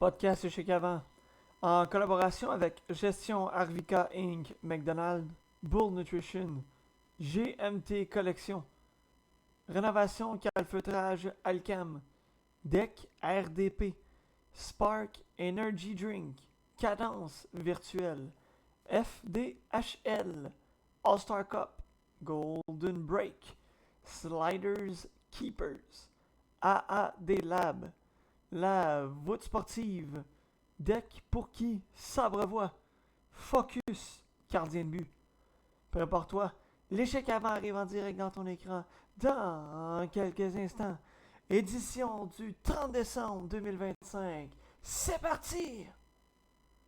podcast chez Cavan, en collaboration avec Gestion Arvika Inc., McDonald's, Bull Nutrition, GMT Collection, Rénovation Calfeutrage Alcam, DEC RDP, Spark Energy Drink, Cadence Virtuelle, FDHL, All-Star Cup, Golden Break, Sliders Keepers, AAD Lab, la voûte sportive, deck pour qui, sabre-voix, focus, gardien de but. Prépare-toi, l'échec avant arrive en direct dans ton écran dans quelques instants. Édition du 30 décembre 2025. C'est parti!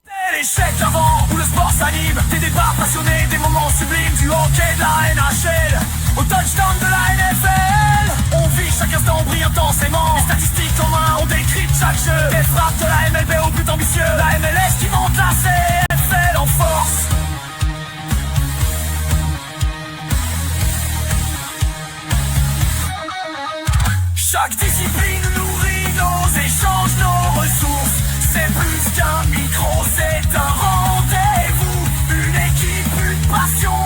C'est l'échec avant où le sport s'anime. Des débats passionnés, des moments sublimes. Du hockey, de la NHL au touchdown de la NFL. On vit chaque instant, brille intensément. Les statistiques en main, on décrypte chaque jeu. Des frappes de la MLB au but ambitieux. La MLS qui monte la CFL en force. Chaque discipline nourrit nos échanges, nos ressources. C'est plus qu'un micro, c'est un rendez-vous. Une équipe, une passion,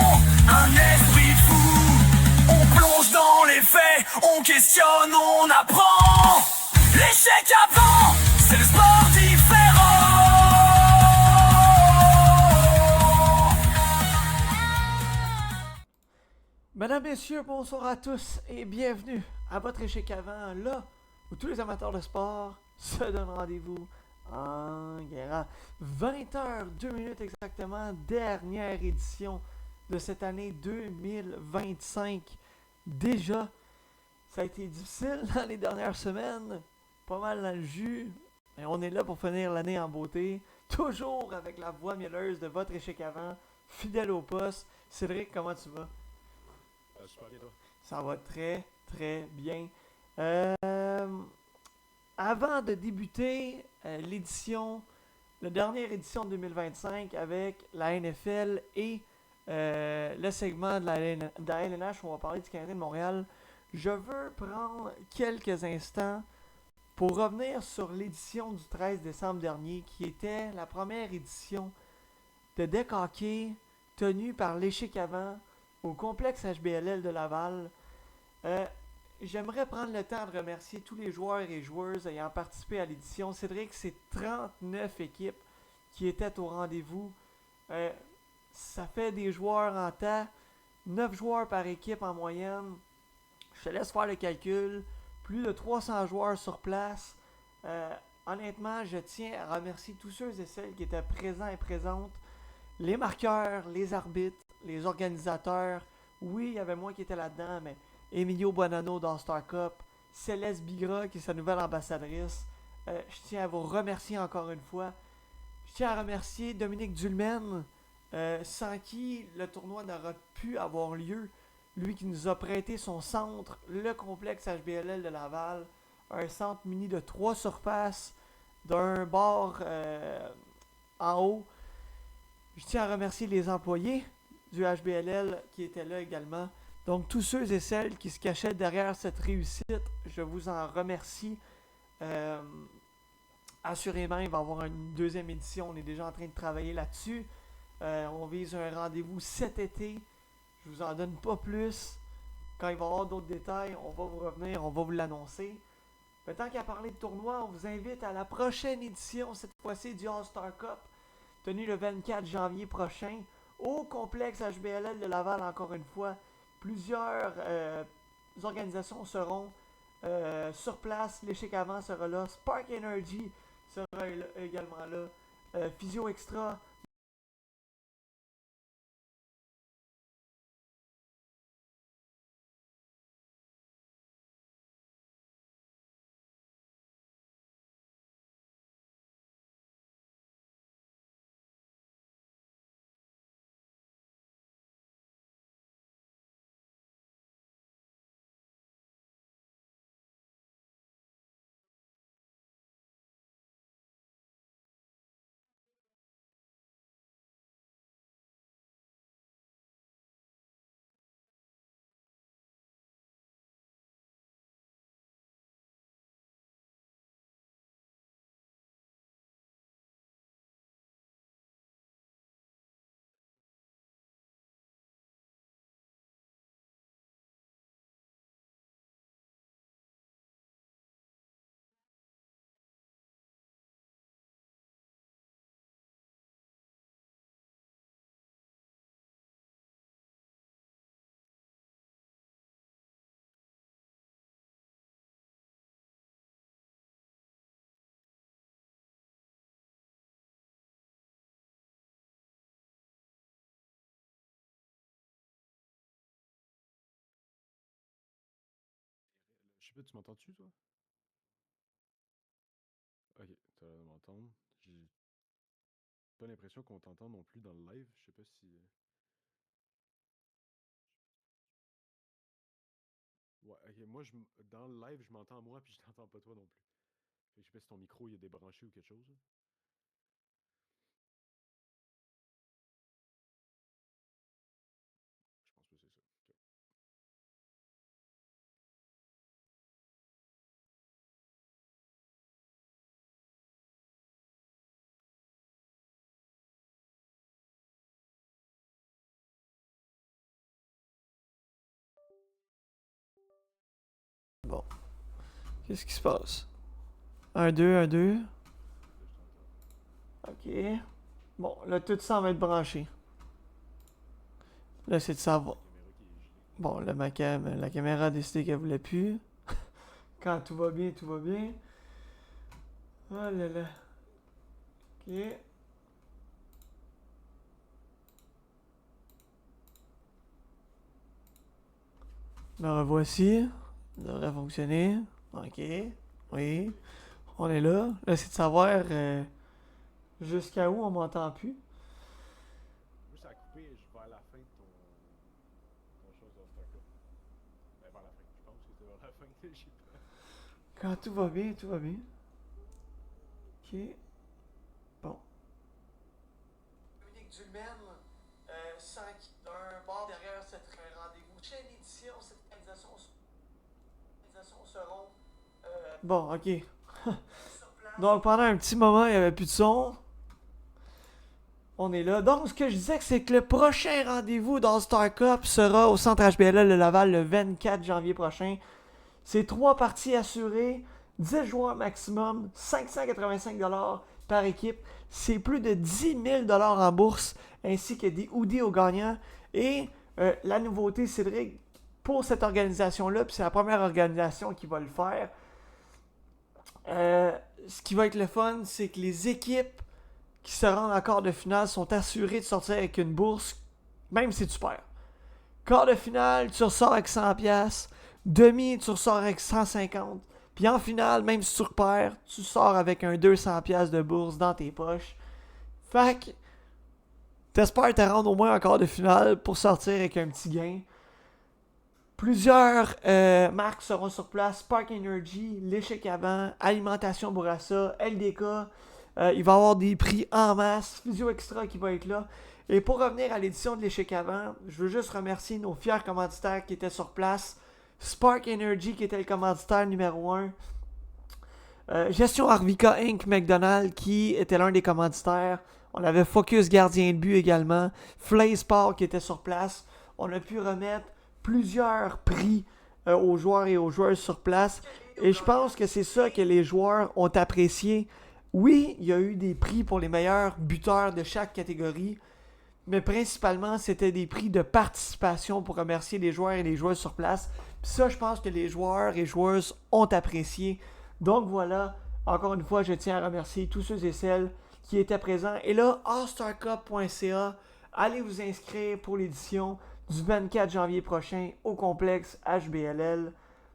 un esprit de fou. On plonge dans les faits, on questionne, on apprend. L'échec avant, c'est le sport différent. Mesdames, Messieurs, bonsoir à tous et bienvenue à votre échec avant, là où tous les amateurs de sport se donnent rendez-vous en guérant. 20h, 2 minutes exactement, dernière édition de cette année 2025. Déjà, ça a été difficile dans les dernières semaines, pas mal dans le jus, mais on est là pour finir l'année en beauté, toujours avec la voix mielleuse de votre échec avant, fidèle au poste. Cédric, comment tu vas? Super bien, toi. Ça va très très bien. Avant de débuter la dernière édition de 2025 avec la NFL et le segment de la LNH où on va parler du Canadien de Montréal, je veux prendre quelques instants pour revenir sur l'édition du 13 décembre dernier qui était la première édition de deck hockey tenue par l'échec avant au complexe HBLL de Laval. J'aimerais prendre le temps de remercier tous les joueurs et joueuses ayant participé à l'édition. Cédric, c'est 39 équipes qui étaient au rendez-vous. Ça fait des joueurs en tas, 9 joueurs par équipe en moyenne. Je te laisse faire le calcul. Plus de 300 joueurs sur place. Honnêtement, je tiens à remercier tous ceux et celles qui étaient présents et présentes. Les marqueurs, les arbitres, les organisateurs. Oui, il y avait moi qui étais là-dedans, mais Emilio Buonanno d'All-Star Cup, Céleste Bigra qui est sa nouvelle ambassadrice. Je tiens à vous remercier encore une fois. Je tiens à remercier Dominique Dulmen, sans qui le tournoi n'aurait pu avoir lieu. Lui qui nous a prêté son centre, le complexe HBLL de Laval. Un centre mini de 3 surfaces, d'un bord en haut. Je tiens à remercier les employés du HBLL qui étaient là également. Donc tous ceux et celles qui se cachaient derrière cette réussite, je vous en remercie. Assurément, il va y avoir une deuxième édition. On est déjà en train de travailler là-dessus. On vise un rendez-vous cet été. Je vous en donne pas plus. Quand il va y avoir d'autres détails, on va vous revenir, on va vous l'annoncer. Mais tant qu'à parler de tournoi, on vous invite à la prochaine édition, cette fois-ci du All-Star Cup, tenu le 24 janvier prochain, au complexe HBLL de Laval, encore une fois. Plusieurs organisations seront sur place. L'échec avant sera là. Spark Energy sera également là. Physio Extra, sais pas, tu m'entends-tu, toi? Ok, t'as l'air de m'entendre. J'ai pas l'impression qu'on t'entend non plus dans le live. Je sais pas si. Ouais, ok, moi, dans le live, je m'entends moi, puis je t'entends pas toi non plus. Fait que je sais pas si ton micro il est débranché ou quelque chose. Là. Je pense que c'est ça. Ok. Bon, qu'est-ce qui se passe? 1, 2, 1, 2. Là, je t'entends. Ok. Bon, là, tout ça va être branché. Là, c'est de C'est savoir. ta caméra qui est gelée. Bon, là, la caméra a décidé qu'elle voulait plus. Quand tout va bien, tout va bien. Oh là là. Ok. Me revoici. Ça devrait fonctionner. Ok. Oui. On est là. Là, c'est de savoir jusqu'à où on m'entend plus. Moi, ça a coupé vers la fin de ton chose dans Star Cup. Ben, vers la fin. Je pense que c'était vers la fin que j'ai pas. Quand tout va bien, tout va bien. Ok. Bon. Dominique Dulmen, sans d'un bord derrière cette rendez-vous. Chaîne édition, cette organisation seront. Bon, ok. Donc pendant un petit moment, il n'y avait plus de son. On est là. Donc ce que je disais, c'est que le prochain rendez-vous dans Star Cup sera au centre HBLL de Laval le 24 janvier prochain. C'est 3 parties assurées, 10 joueurs maximum, 585$ par équipe. C'est plus de 10 000$ en bourse, ainsi que des hoodies aux gagnants. Et la nouveauté, Cédric, pour cette organisation-là, puis c'est la première organisation qui va le faire, ce qui va être le fun, c'est que les équipes qui se rendent en quart de finale sont assurées de sortir avec une bourse, même si tu perds. Quart de finale, tu ressors avec 100$. Demi, tu ressors avec 150$. Puis en finale, même si tu perds, tu sors avec un 200$ de bourse dans tes poches. Fait que t'espères te rendre au moins en quart de finale pour sortir avec un petit gain. Plusieurs marques seront sur place. Spark Energy, l'échec avant, Alimentation Bourassa, LDK. Il va y avoir des prix en masse. Physio Extra qui va être là. Et pour revenir à l'édition de l'échec avant, je veux juste remercier nos fiers commanditaires qui étaient sur place. Spark Energy qui était le commanditaire numéro 1. Gestion Arvika Inc. McDonald's qui était l'un des commanditaires. On avait Focus Gardien de but également. Flay Sport qui était sur place. On a pu remettre plusieurs prix aux joueurs et aux joueuses sur place. Et je pense que c'est ça que les joueurs ont apprécié. Oui, il y a eu des prix pour les meilleurs buteurs de chaque catégorie. Mais principalement, c'était des prix de participation pour remercier les joueurs et les joueuses sur place. Puis ça, je pense que les joueurs et joueuses ont apprécié. Donc voilà, encore une fois, je tiens à remercier tous ceux et celles qui étaient présents. Et là, allstarcup.ca, allez vous inscrire pour l'édition du 24 janvier prochain au complexe HBLL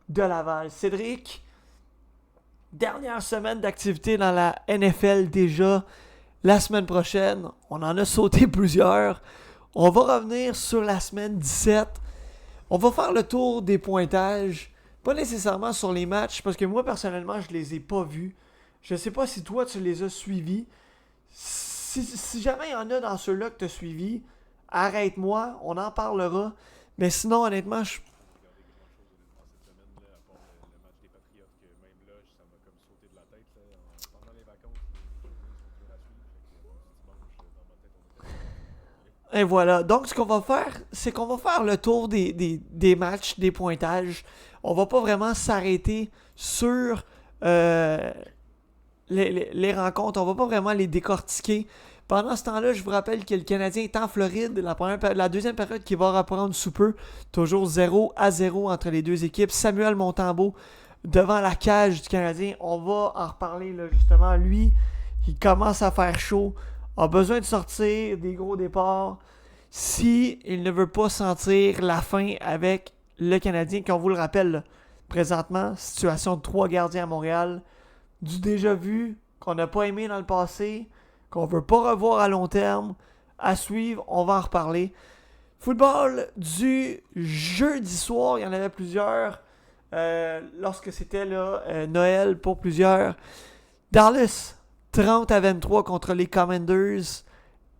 de Laval. Cédric, dernière semaine d'activité dans la NFL déjà. La semaine prochaine, on en a sauté plusieurs. On va revenir sur la semaine 17. On va faire le tour des pointages. Pas nécessairement sur les matchs, parce que moi, personnellement, je les ai pas vus. Je sais pas si toi, tu les as suivis. Si jamais il y en a dans ceux-là que tu as suivis, arrête-moi, on en parlera. Mais sinon, honnêtement, je... Regardé grand chose honnêtement cette semaine, là, à part le match des Patriotes, que même là, ça m'a comme sauté de la tête. Là, pendant les vacances, les journées sont dures à suivre. Fait que rendu dimanche, dans ma tête, on était fatigué. Et voilà. Donc, ce qu'on va faire, c'est qu'on va faire le tour des matchs, des pointages. On va pas vraiment s'arrêter sur les rencontres. On va pas vraiment les décortiquer. Pendant ce temps-là, je vous rappelle que le Canadien est en Floride. La deuxième période qui va reprendre sous peu. Toujours 0-0 entre les deux équipes. Samuel Montembeault devant la cage du Canadien. On va en reparler là, justement. Lui, il commence à faire chaud. A besoin de sortir des gros départs. Si il ne veut pas sentir la fin avec le Canadien, qu'on vous le rappelle, là, présentement. Situation de 3 gardiens à Montréal. Du déjà vu, qu'on n'a pas aimé dans le passé, qu'on veut pas revoir à long terme. À suivre, on va en reparler. Football du jeudi soir, il y en avait plusieurs. Lorsque c'était là, Noël pour plusieurs. Dallas, 30-23 contre les Commanders.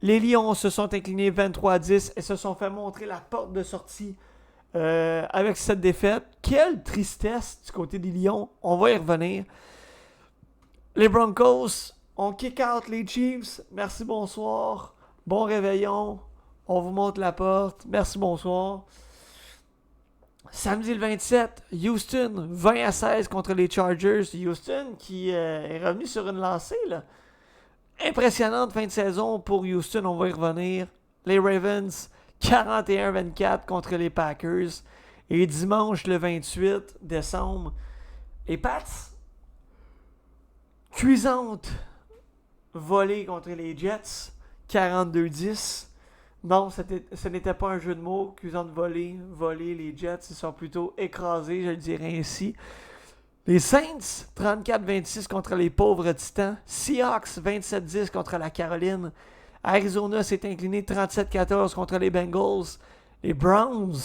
Les Lions se sont inclinés 23-10 et se sont fait montrer la porte de sortie avec cette défaite. Quelle tristesse du côté des Lions. On va y revenir. Les Broncos ont kick out les Chiefs. Merci, bonsoir. Bon réveillon. On vous montre la porte. Merci, bonsoir. Samedi le 27, Houston 20-16 contre les Chargers. Houston qui est revenu sur une lancée, là. Impressionnante fin de saison pour Houston, on va y revenir. Les Ravens 41-24 contre les Packers. Et dimanche le 28 décembre, les Pats, cuisante volée contre les Jets 42-10. Non, ce n'était pas un jeu de mots. Cuisante volée, les Jets, ils sont plutôt écrasés, je le dirais ainsi. Les Saints, 34-26 contre les pauvres Titans. Seahawks, 27-10 contre la Caroline. Arizona s'est incliné 37-14 contre les Bengals. Les Browns,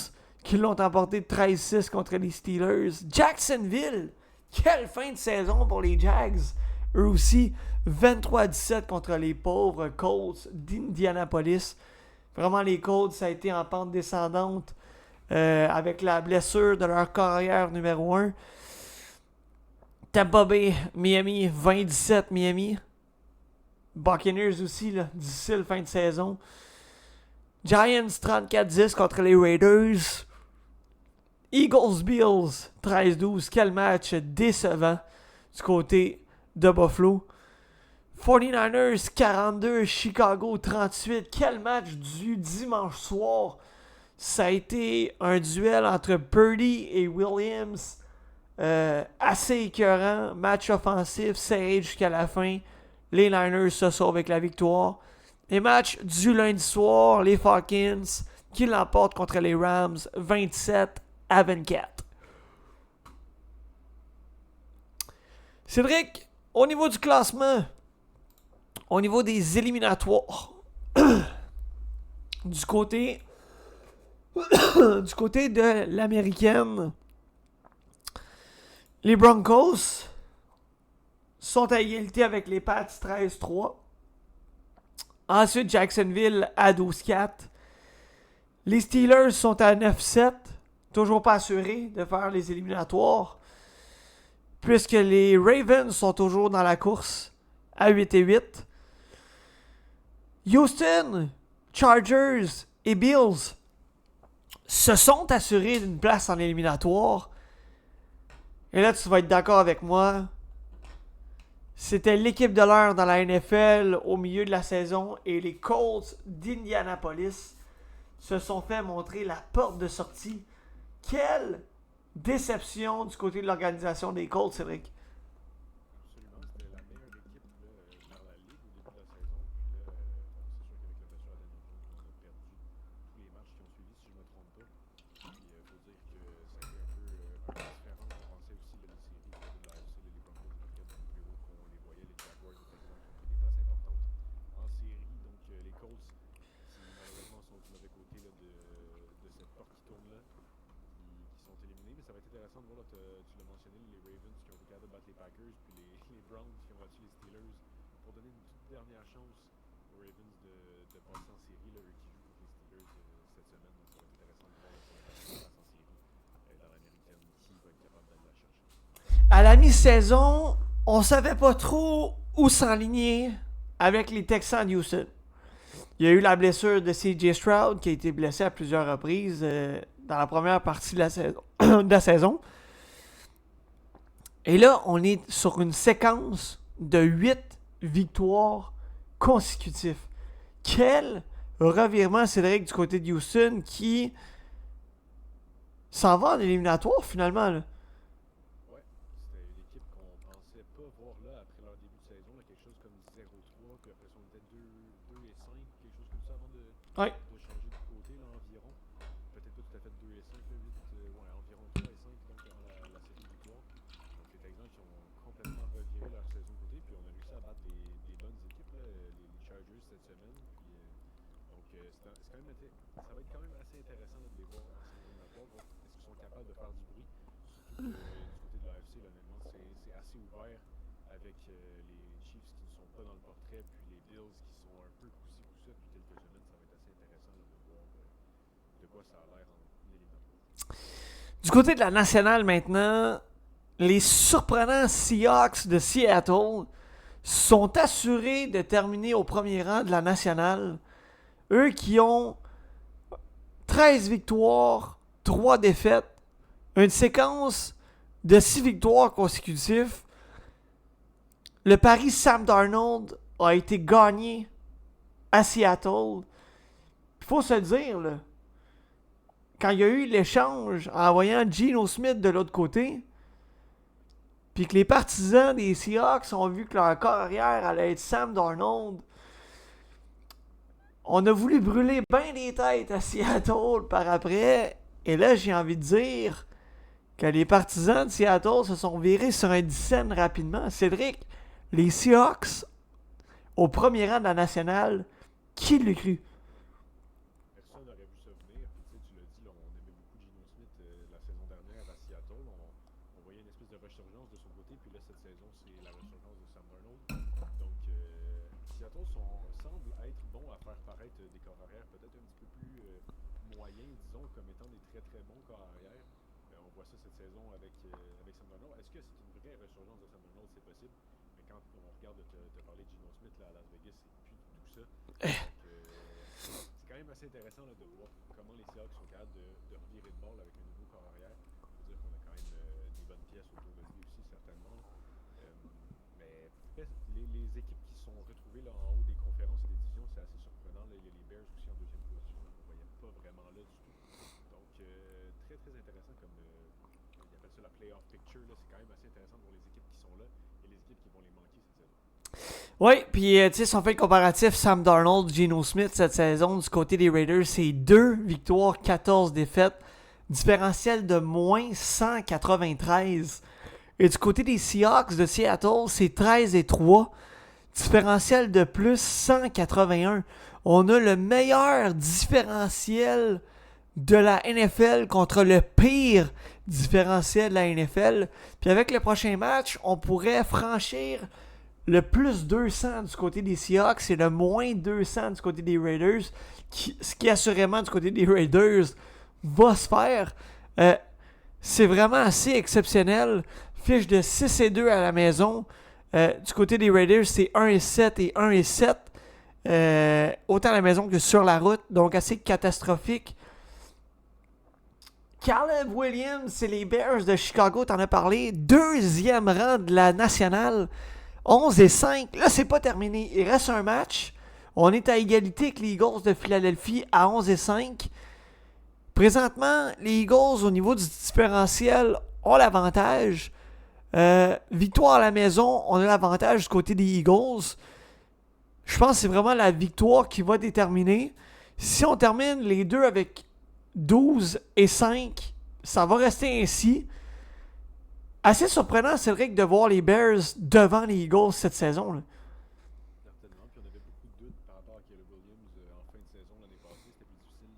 qui l'ont emporté 13-6 contre les Steelers. Jacksonville, quelle fin de saison pour les Jags. Eux aussi, 23-17 contre les pauvres Colts d'Indianapolis. Vraiment, les Colts, ça a été en pente descendante avec la blessure de leur carrière numéro 1. Tampa Bay, Miami, 20-17 Miami. Buccaneers aussi, là, difficile fin de saison. Giants, 34-10 contre les Raiders. Eagles, Bills, 13-12. Quel match décevant du côté de Buffalo. 49ers, 42. Chicago, 38. Quel match du dimanche soir. Ça a été un duel entre Purdy et Williams. Assez écœurant, match offensif, serré jusqu'à la fin. Les Niners se sauvent avec la victoire. Les matchs du lundi soir, les Falcons qui l'emportent contre les Rams 27-24. Cédric, au niveau du classement, au niveau des éliminatoires, du côté de l'américaine, les Broncos sont à égalité avec les Pats 13-3. Ensuite, Jacksonville à 12-4. Les Steelers sont à 9-7. Toujours pas assurés de faire les éliminatoires. Puisque les Ravens sont toujours dans la course à 8-8. Houston, Chargers et Bills se sont assurés d'une place en éliminatoire. Et là, tu vas être d'accord avec moi. C'était l'équipe de l'heure dans la NFL au milieu de la saison et les Colts d'Indianapolis se sont fait montrer la porte de sortie. Quelle déception du côté de l'organisation des Colts, Cédric. Absolument, c'était la meilleure équipe là, dans la ligue au début de la saison. Puis là, c'est sûr qu'avec la blessure à Daniel Jones, on a perdu tous les matchs qui ont suivi, si je ne me trompe pas. Puis il faut dire que ça a été un peu différent. On pensait aussi là, les séries de la AFC, les Broncos marquaient bien plus haut qu'on les voyait. Les Jaguars, par exemple, qui ont pris des places importantes en série. Donc les Colts, qui malheureusement sont du mauvais côté là, de cette porte qui tourne là, qui sont éliminés. Mais ça va être intéressant de voir, là, tu l'as mentionné, les Ravens qui ont été capables de battre les Packers, puis les Browns qui ont battu les Steelers pour donner une toute dernière chance aux Ravens de passer en série, là, eux qui jouent contre les Steelers cette semaine. Donc ça va être intéressant de voir là, pour la place en série dans l'américaine qui va être capable d'aller la chercher. À la mi-saison, on savait pas trop où s'enligner avec les Texans de Houston. Il y a eu la blessure de CJ Stroud qui a été blessé à plusieurs reprises dans la première partie de la saison. Et là, on est sur une séquence de 8 victoires consécutives. Quel revirement, Cédric, du côté de Houston qui s'en va en éliminatoire finalement, là. Ouais, c'était une équipe qu'on pensait pas voir là après leur début de saison, là, quelque chose comme 0-3, puis après ça on était 2-5, quelque chose comme ça avant de Ouais. changer de côté là, environ. Peut-être c'est pas tout à fait 2 et 5, 8, ouais, environ 3 et 5 donc, avant la série de victoires. Donc les Texans qui ont complètement reviré leur saison de côté, puis on a réussi à battre des bonnes équipes, là, les Chargers cette semaine. Puis, donc c'est quand même ça va être quand même assez intéressant là, de les voir en série éliminatoire, voir est-ce qu'ils sont capables de faire du bruit. Surtout que du côté de l'AFC, honnêtement, c'est assez ouvert avec les Chiefs qui ne sont pas dans le portrait, puis les Bills qui sont un peu coussi coussa depuis quelques semaines. Ça va être assez intéressant là, de voir de quoi ça a l'air en éliminatoire. Du côté de la nationale maintenant, les surprenants Seahawks de Seattle sont assurés de terminer au premier rang de la nationale. Eux qui ont 13 victoires, 3 défaites, une séquence de 6 victoires consécutives. Le pari Sam Darnold a été gagné à Seattle. Il faut se dire, là, quand il y a eu l'échange en envoyant Geno Smith de l'autre côté, puis que les partisans des Seahawks ont vu que leur corps arrière allait être Sam Darnold, on a voulu brûler bien les têtes à Seattle par après. Et là, j'ai envie de dire que les partisans de Seattle se sont virés sur un dixaine rapidement. Cédric, les Seahawks, au premier rang de la nationale, qui l'a cru? Personne n'aurait vu ça venir. Puis, tu l'as dit, là, on aimait beaucoup Geno Smith la saison dernière à Seattle. On voyait une espèce de resurgence de son côté. Puis là, cette saison, c'est la resurgence de Sam Darnold. Donc, Seattle semble être bon à faire paraître des corps arrière peut-être un petit peu plus moyens, disons, comme étant des très très bons corps arrière. On voit ça cette saison avec Sam Darnold. Est-ce que c'est une vraie resurgence de Sam Darnold? C'est possible. Mais quand on regarde te parler de Geno Smith là, à Las Vegas, c'est plus du tout ça. C'est quand même assez intéressant là, de voir comment les Seahawks sont capables de revirer de ball avec un nouveau corps arrière. Il faut dire qu'on a quand même des bonnes pièces autour de lui aussi, certainement. Mais les équipes qui sont retrouvées là, en haut des conférences et des divisions, c'est assez surprenant. Là. Il y a les Bears aussi en deuxième position. On ne voyait pas vraiment là du tout. Donc, très très intéressant comme ils appellent ça la playoff picture. Là. C'est quand même assez intéressant de voir les équipes qui sont là et les équipes qui vont les manquer cette saison. Oui, puis tu sais, si on fait le comparatif, Sam Darnold, Geno Smith cette saison, du côté des Raiders, c'est 2 victoires, 14 défaites, différentiel de moins 193. Et du côté des Seahawks de Seattle, c'est 13 et 3, différentiel de plus 181. On a le meilleur différentiel de la NFL contre le pire différentiel de la NFL. Puis avec le prochain match, on pourrait franchir le plus 200 du côté des Seahawks et le moins 200 du côté des Raiders, ce qui assurément du côté des Raiders va se faire. C'est vraiment assez exceptionnel. Fiche de 6 et 2 à la maison. Du côté des Raiders, c'est 1 et 7 et 1 et 7. Autant à la maison que sur la route. Donc assez catastrophique. Caleb Williams, c'est les Bears de Chicago, t'en as parlé. 2e rang de la nationale. 11 et 5. Là, c'est pas terminé. Il reste un match. On est à égalité avec les Eagles de Philadelphie à 11 et 5. Présentement, les Eagles, au niveau du différentiel, ont l'avantage. Victoire à la maison, on a l'avantage du côté des Eagles. Je pense que c'est vraiment la victoire qui va déterminer. Si on termine les deux avec 12 et 5, ça va rester ainsi. Assez surprenant, Cédric, de voir les Bears devant les Eagles cette saison. Là. Certainement, puis on avait beaucoup de doutes par rapport à Caleb Williams en fin de saison l'année passée. C'était plus difficile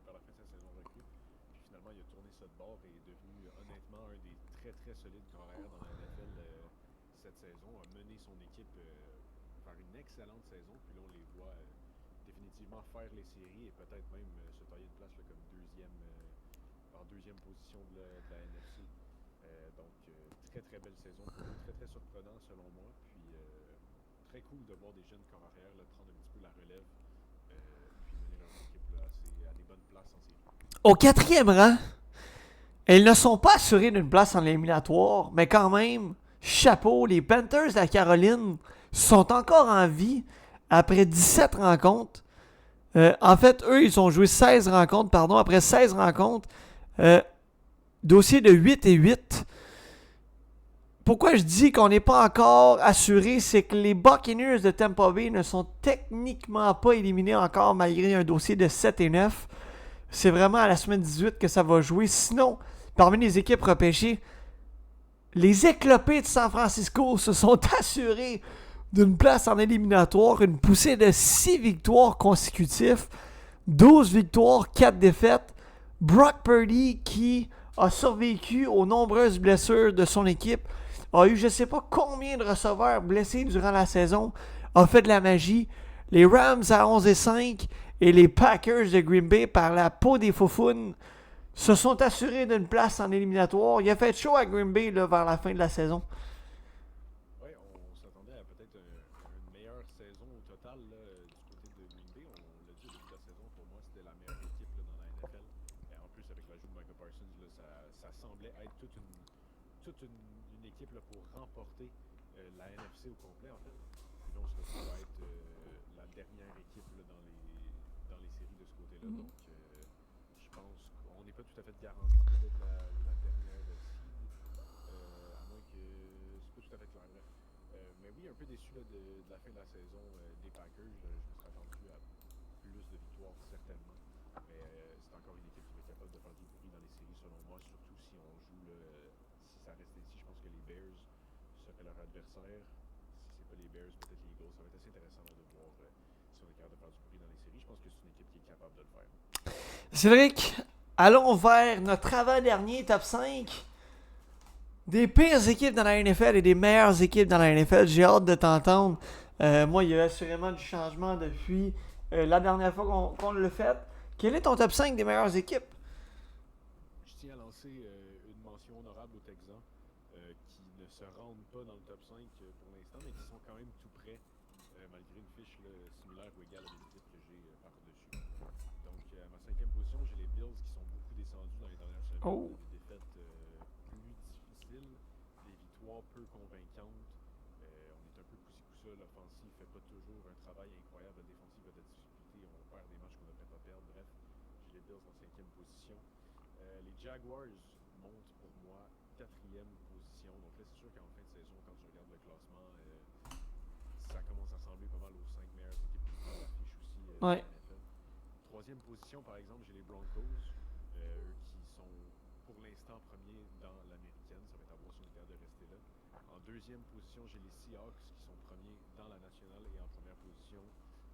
vers la fin de sa saison recrue. Puis finalement, il a tourné ça de bord et est devenu honnêtement un des très très solides carrières dans la NFL cette saison. A mené son équipe vers une excellente saison. Puis là, on les voit définitivement faire les séries et peut-être même se tailler de place là, comme en deuxième position de la NFC. Donc, très très belle saison, très très surprenant selon moi. Puis, très cool de voir des jeunes corps arrière là, prendre un petit peu la relève puis mener leur équipe là, à des bonnes places en série. Au 4e rang, ils ne sont pas assurés d'une place en éliminatoire, mais quand même, chapeau, les Panthers de la Caroline sont encore en vie après 17 rencontres. En fait, eux, ils ont joué 16 rencontres, après 16 rencontres. Dossier de 8 et 8. Pourquoi je dis qu'on n'est pas encore assuré, c'est que les Buccaneers de Tampa Bay ne sont techniquement pas éliminés encore malgré un dossier de 7 et 9. c'est vraiment à la semaine 18 que ça va jouer. Sinon, parmi les équipes repêchées, les éclopés de San Francisco se sont assurés d'une place en éliminatoire, une poussée de 6 victoires consécutives, 12 victoires, 4 défaites. Brock Purdy, qui a survécu aux nombreuses blessures de son équipe, a eu je ne sais pas combien de receveurs blessés durant la saison, a fait de la magie. Les Rams à 11-5 et les Packers de Green Bay, par la peau des faufounes, se sont assurés d'une place en éliminatoire. Il a fait chaud à Green Bay là, vers la fin de la saison. Ouais, on s'attendait à peut-être une meilleure saison au total là, du côté de Green Bay. On l'a dit au début de la saison, pour moi, c'était la meilleure équipe là, dans la NFL. Et en plus, avec l'ajout de Michael Parsons, là, ça semblait être toute une équipe là, pour remporter la NFC au complet, en fait. Puis là, on se retrouve à être la dernière équipe là, dans les séries de ce côté-là. Donc, je pense qu'on n'est pas tout à fait garanti d'être la dernière seed, à moins que c'est pas tout à fait clair. Bref. Mais oui, un peu déçu là, de la fin de la saison des Packers. Je me serais attendu à plus de victoires, certainement. Mais c'est encore une équipe qui va être capable de faire du bruit dans les séries, selon moi, surtout si on joue, si ça reste ici. Je pense que les Bears seraient leur adversaire. Si c'est pas les Bears, peut-être les Eagles. Ça va être assez intéressant là, de voir si on est capable de faire du bruit dans les séries. Je pense que c'est une équipe qui est capable de le faire. Cédric, allons vers notre avant-dernier top 5 des pires équipes dans la NFL et des meilleures équipes dans la NFL. J'ai hâte de t'entendre. Moi, il y a assurément du changement depuis la dernière fois qu'on l'a fait. Quel est ton top 5 des meilleures équipes? Je tiens à lancer une mention honorable aux Texans qui ne se rendent pas dans le top 5 pour l'instant, mais qui sont quand même tout près, malgré une fiche là, similaire ou égale à des équipes que j'ai par-dessus. Donc, à ma 5e position, j'ai les Bills qui sont beaucoup descendus dans les dernières semaines. Oh. Des défaites plus difficiles, des victoires peu convaincantes. On est un peu coussi-coussa. L'offensive fait pas toujours un travail incroyable. La défensive a de la difficulté. On perd des matchs qu'on ne devrait pas perdre. Bref, j'ai les Bills en 5e position. Les Jaguars montent pour moi 4e position. Donc là, c'est sûr qu'en fin de saison, quand tu regardes le classement, ça commence à ressembler pas mal aux 5 meilleures équipes de l'affiche aussi. Ouais. 3e position, par exemple, j'ai les Broncos, eux qui sont pour l'instant premiers dans l'américaine. Ça va être à voir si on est capable de rester là. En 2e position, j'ai les Seahawks qui sont premiers dans la nationale. Et en 1re position,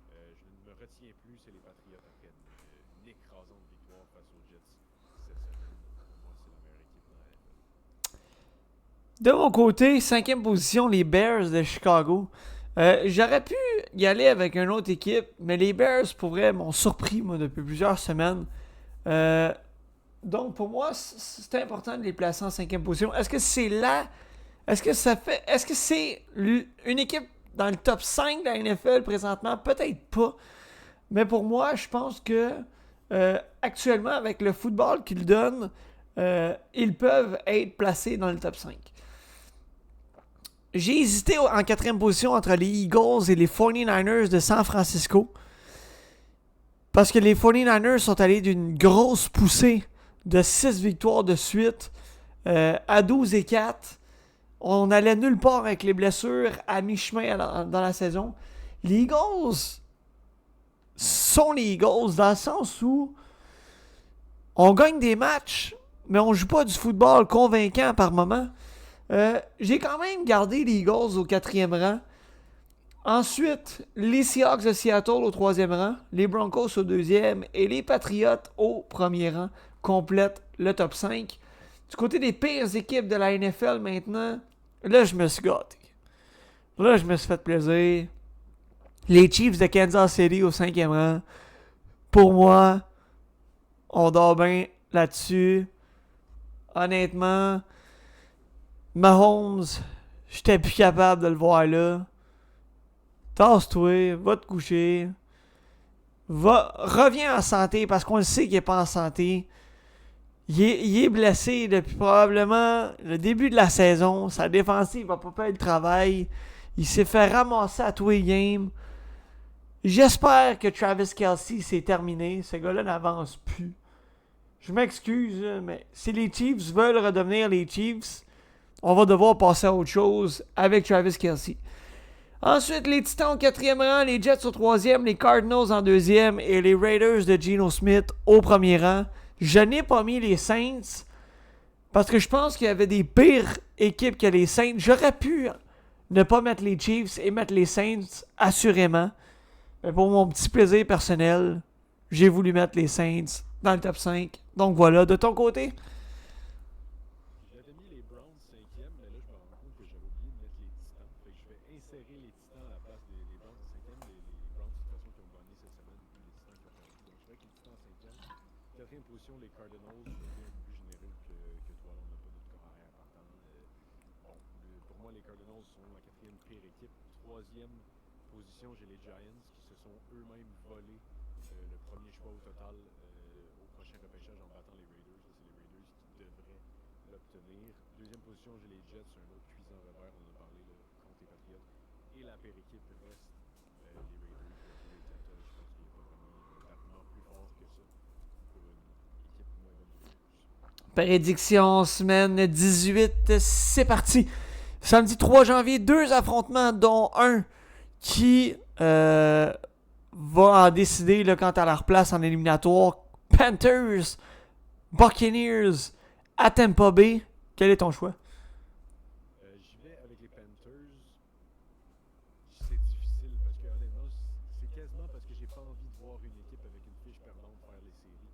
je ne me retiens plus, c'est les Patriots après une écrasante victoire face aux Jets cette semaine. Pour moi, c'est la meilleure équipe dans la NFL. De mon côté, 5e position, les Bears de Chicago. J'aurais pu y aller avec une autre équipe, mais les Bears, pour vrai, m'ont surpris, moi, depuis plusieurs semaines. Donc, pour moi, c'est important de les placer en 5e position. Est-ce que c'est là... Est-ce que c'est une équipe dans le top 5 de la NFL présentement? Peut-être pas. Mais pour moi, je pense que actuellement, avec le football qu'ils donnent, ils peuvent être placés dans le top 5. J'ai hésité en 4e position entre les Eagles et les 49ers de San Francisco. Parce que les 49ers sont allés d'une grosse poussée de 6 victoires de suite à 12-4. On allait nulle part avec les blessures à mi-chemin dans la saison. Les Eagles sont les Eagles dans le sens où on gagne des matchs, mais on joue pas du football convaincant par moment. J'ai quand même gardé les Eagles au 4e rang. Ensuite, les Seahawks de Seattle au 3e rang, les Broncos au 2e et les Patriots au 1er rang complètent le top 5. Du côté des pires équipes de la NFL maintenant, là je me suis gâté. Là je me suis fait plaisir. Les Chiefs de Kansas City au 5e rang. Pour moi, on dort bien là-dessus. Honnêtement, Mahomes, j'étais plus capable de le voir là. Tasse-toi, va te coucher. Reviens en santé parce qu'on le sait qu'il n'est pas en santé. Il est blessé depuis probablement le début de la saison. Sa défensive va pas faire le travail. Il s'est fait ramasser à tous les games. J'espère que Travis Kelce c'est terminé. Ce gars-là n'avance plus. Je m'excuse, mais si les Chiefs veulent redevenir les Chiefs, on va devoir passer à autre chose avec Travis Kelce. Ensuite, les Titans au 4e rang, les Jets au 3e, les Cardinals en 2e et les Raiders de Geno Smith au 1er rang. Je n'ai pas mis les Saints parce que je pense qu'il y avait des pires équipes que les Saints. J'aurais pu ne pas mettre les Chiefs et mettre les Saints, assurément. Mais pour mon petit plaisir personnel, j'ai voulu mettre les Saints dans le top 5. Donc voilà, de ton côté? J'avais mis les Browns 5e, mais là, je me rends compte que j'avais oublié de mettre les Titans. Fait que je vais insérer les Titans à la place des Browns en 5e. Les Browns, de toute façon, qui ont gagné cette semaine, puis les Titans qui ont perdu. Donc, je vais avec les Titans en 5e. 4e position, les Cardinals. Je vais être un peu plus généreux que toi. Là, on n'a pas notre corps arrière partant. Bon, pour moi, les Cardinals sont la 4e pire équipe. 3e position, j'ai les Giants qui se sont eux-mêmes volés le premier choix au total au prochain repêchage en battant les Raiders. C'est les Raiders qui devraient l'obtenir. 2e position, j'ai les Jets, un autre cuisant revers, on en a parlé là, contre les Patriots. Et la pire équipe reste les Raiders. Les Jets, je pense qu'il n'y a pas vraiment d'argument plus fort que ça pour une équipe moins bonne que les Raiders. Prédiction semaine 18, c'est parti. Samedi 3 janvier, 2 affrontements, dont un qui va en décider là, quant à leur place en éliminatoire. Panthers, Buccaneers à Tampa Bay. Quel est ton choix? J'y vais avec les Panthers. C'est difficile parce que honnêtement, c'est quasiment parce que j'ai pas envie de voir une équipe avec une fiche perdante faire les séries.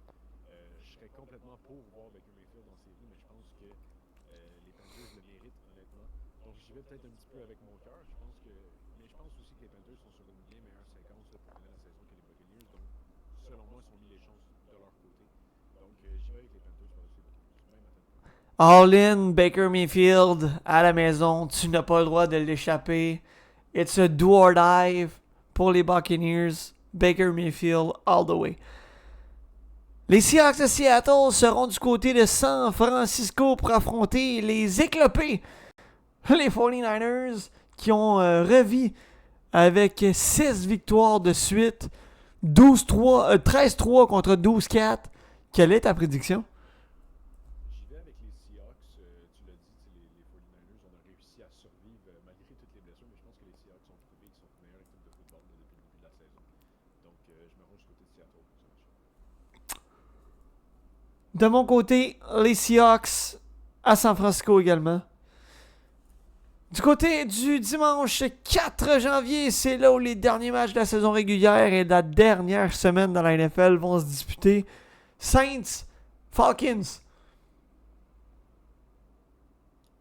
Je serais complètement pour voir Baker Mayfield en série, mais je pense que les Panthers le méritent honnêtement. Donc j'y vais peut-être un petit peu avec mon cœur. Mais je pense aussi que les Panthers sont sur une bien meilleure séquence là, pour finir la saison que les Buccaneers. Donc selon moi, ils ont mis les chances de leur côté. Donc j'y vais avec les Panthers par-dessus les Buccaneers. Même à All in, Baker Mayfield à la maison. Tu n'as pas le droit de l'échapper. It's a do or die pour les Buccaneers. Baker Mayfield all the way. Les Seahawks de Seattle seront du côté de San Francisco pour affronter les éclopés. Les 49ers qui ont revu avec 6 victoires de suite. 13-3 contre 12-4. Quelle est ta prédiction? J'y vais avec les Seahawks. Tu l'as dit, les 49ers, on a réussi à survivre malgré toutes les blessures, mais je pense que les Seahawks ont prouvé qu'ils sont une meilleure équipe de football depuis le début de la saison. Donc, je me range du côté de Seattle pour ce match. De mon côté, les Seahawks à San Francisco également. Du côté du dimanche 4 janvier, c'est là où les derniers matchs de la saison régulière et de la dernière semaine dans la NFL vont se disputer. Saints, Falcons.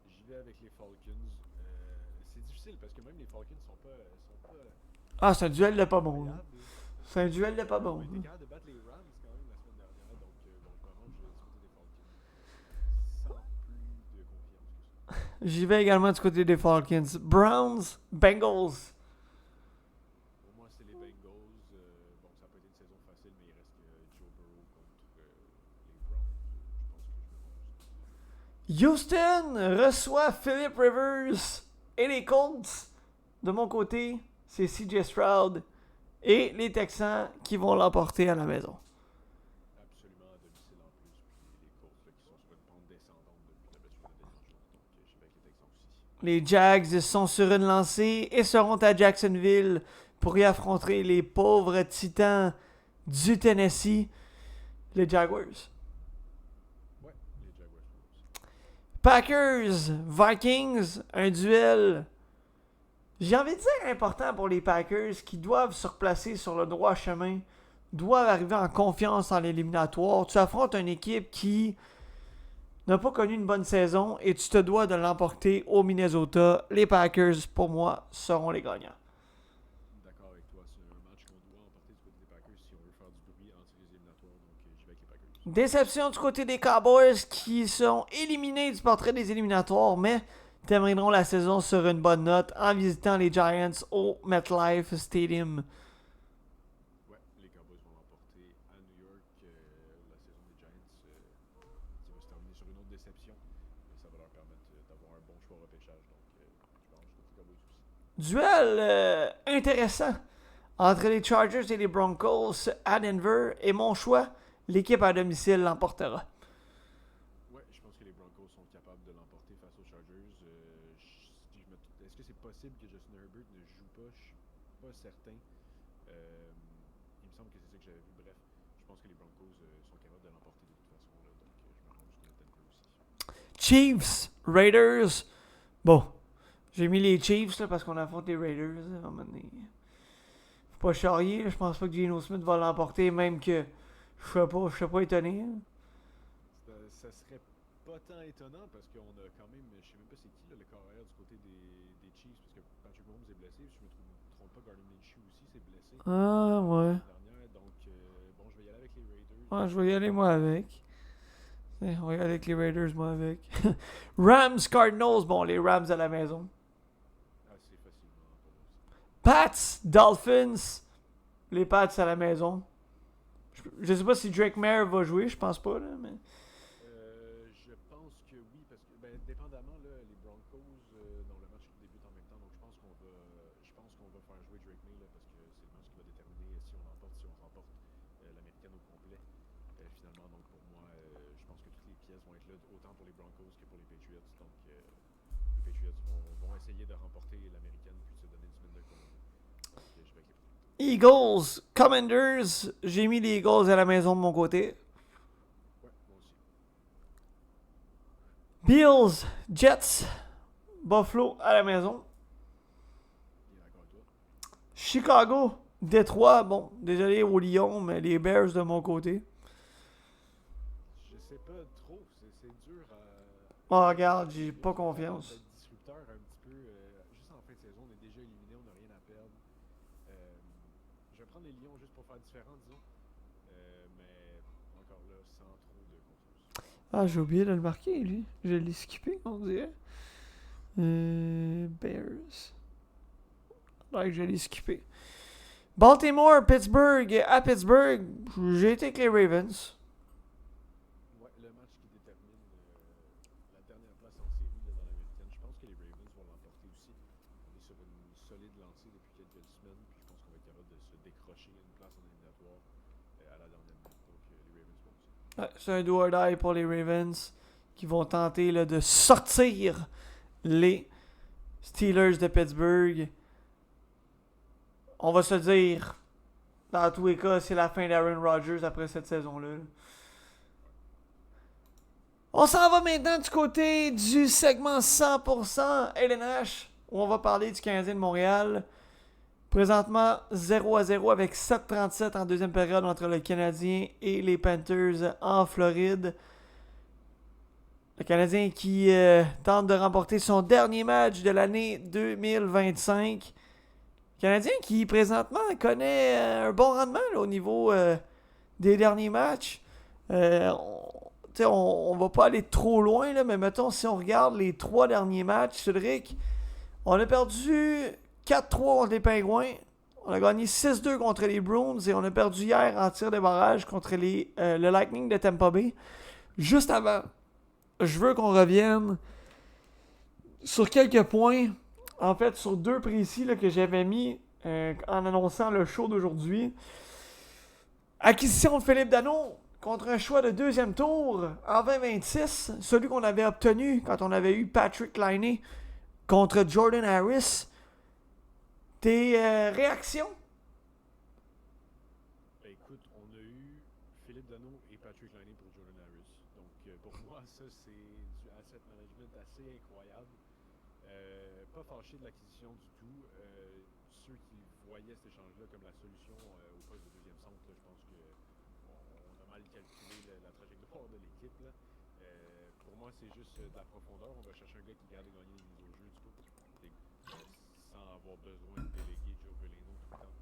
J'y vais avec les Falcons. C'est difficile parce que même les Falcons sont pas Ah, c'est un duel de pas bon. Là. incroyables. C'est un duel de pas Ils bon. ont été Là. capables de battre les Rams quand même la semaine dernière. Donc, bon, je me range du côté des Falcons. Sans plus de confiance que ça. J'y vais également du côté des Falcons. Browns, Bengals. Pour moi, c'est les Bengals. Bon, ça n'a pas été une saison facile, mais il reste Joe Burrow contre les Browns. Je pense que je me range. Houston reçoit Philip Rivers et les Colts. De mon côté, c'est CJ Stroud et les Texans qui vont l'emporter à la maison. Absolument à domicile en plus. Puis les Colts là, qui sont sur une pente descendante depuis la blessure de Daniel Jones. Donc, je vais avec les Texans aussi. Les Jags sont sur une lancée et seront à Jacksonville pour y affronter les pauvres titans du Tennessee, les Jaguars. Ouais, les Jaguars aussi. Packers, Vikings, un duel, j'ai envie de dire important pour les Packers qui doivent se replacer sur le droit chemin, doivent arriver en confiance en l'éliminatoire. Tu affrontes une équipe qui n'a pas connu une bonne saison et tu te dois de l'emporter au Minnesota. Les Packers, pour moi, seront les gagnants. D'accord avec toi. C'est un match qu'on doit emporter du côté des Packers si on veut faire du bruit entre les éliminatoires. Donc, je vais avec les Packers. Déception du côté des Cowboys qui sont éliminés du portrait des éliminatoires, mais termineront la saison sur une bonne note en visitant les Giants au MetLife Stadium. Ouais, les Cowboys vont l'emporter à New York. La saison des Giants qui va se terminer sur une autre déception. Mais ça va leur permettre d'avoir un bon choix au repêchage. Donc, je me range du côté des Cowboys aussi. Duel intéressant entre les Chargers et les Broncos à Denver. Et mon choix, l'équipe à domicile l'emportera. Ouais, je pense que les Broncos sont capables de l'emporter face aux Chargers. Est-ce que c'est possible que Justin Herbert ne joue pas? Je suis pas certain. Il me semble que c'est ça que j'avais vu. Bref, je pense que les Broncos sont capables de l'emporter de toute façon. Là, donc, je me rends jusqu'à Denver aussi. Chiefs, Raiders. Bon, j'ai mis les Chiefs là, parce qu'on affronte les Raiders. Là, à un moment donné. Faut pas charrier. Là, je pense pas que Geno Smith va l'emporter, même que je serais pas étonné. Hein. Ça serait pas tant étonnant parce qu'on a quand même, je sais même pas c'est qui là, le carrière du côté des Chiefs, parce que Patrick Mahomes est blessé, si je me trompe pas, Gardner Minshew aussi s'est blessé Ah, ouais. dernière, donc bon, je vais y aller avec les Raiders. Ouais, je vais y aller moi avec. On va y aller avec les Raiders, moi avec. Rams, Cardinals. Bon, les Rams à la maison. Ah, c'est facilement pour moi aussi. Pats, Dolphins. Les Pats à la maison. Je sais pas si Drake Mayer va jouer, je pense pas, là, mais... Je pense que oui, parce que dépendamment là, les Broncos, dans le match qui débute en même temps, donc je pense qu'on va faire jouer Drake May là, parce que c'est le match qui va déterminer si on remporte l'américaine au complet. Finalement, donc pour moi, je pense que toutes les pièces vont être là, autant pour les Broncos que pour les Patriots. Donc les Patriots vont essayer de remporter l'américaine puis de se donner une semaine de congé. Donc je vais avec les Patriots. Eagles, Commanders. J'ai mis les Eagles à la maison de mon côté. Ouais, moi aussi. Bills, Jets, Buffalo à la maison. Bien d'accord avec toi. Chicago, Détroit. Bon, désolé aux Lions, mais les Bears de mon côté. Je sais pas trop, c'est dur à... Oh, regarde, j'ai pas confiance. D'être disrupteur un petit peu, juste en fin de saison, on est déjà éliminé, on n'a rien à perdre. Je vais prendre les Lions juste pour faire différent, disons. Mais encore là, sans trop de confiance. Ah, j'ai oublié de le marquer, lui. Je l'ai skippé, on dirait. Bears. Ouais, je l'ai skippé. Baltimore, Pittsburgh. À Pittsburgh, j'ai été avec les Ravens. Ouais, le match qui détermine la dernière place en série là, dans l'américaine, je pense que les Ravens vont l'emporter aussi. On est sur une solide lancée depuis quelques semaines, puis je pense qu'on va être capable de se décrocher une place en éliminatoire à la dernière minute. Donc les Ravens vont aussi. Ouais, c'est un do or die pour les Ravens qui vont tenter là, de sortir les Steelers de Pittsburgh. On va se dire, dans tous les cas, c'est la fin d'Aaron Rodgers après cette saison-là. On s'en va maintenant du côté du segment 100% LNH, où on va parler du Canadien de Montréal. Présentement 0-0 avec 7-37 en deuxième période entre le Canadien et les Panthers en Floride. Le Canadien qui tente de remporter son dernier match de l'année 2025. Le Canadien qui présentement connaît un bon rendement là, au niveau des derniers matchs. On va pas aller trop loin, là, mais mettons si on regarde les 3 derniers matchs, Cédric, on a perdu 4-3 contre les Pingouins. On a gagné 6-2 contre les Bruins et on a perdu hier en tir de barrage contre le Lightning de Tampa Bay. Juste avant, je veux qu'on revienne sur quelques points. En fait, sur 2 précis là, que j'avais mis en annonçant le show d'aujourd'hui. Acquisition de Philippe Danault contre un choix de 2e tour en 2026. Celui qu'on avait obtenu quand on avait eu Patrick Laine contre Jordan Harris. Tes réactions? Écoute, on a eu Philippe Danault et Patrick Laine pour Jordan Harris. Donc pour moi, ça c'est du asset management assez incroyable. Pas fâché de l'acquisition du tout. Ceux qui voyaient cet échange-là comme la solution au poste de 2e centre, là, je pense qu'on a mal calculé la trajectoire de l'équipe. Pour moi, c'est juste de la profondeur. On va chercher un gars qui garde gagner les mises au jeu du coup, sans avoir besoin de déléguer Joe Veleno tout le temps.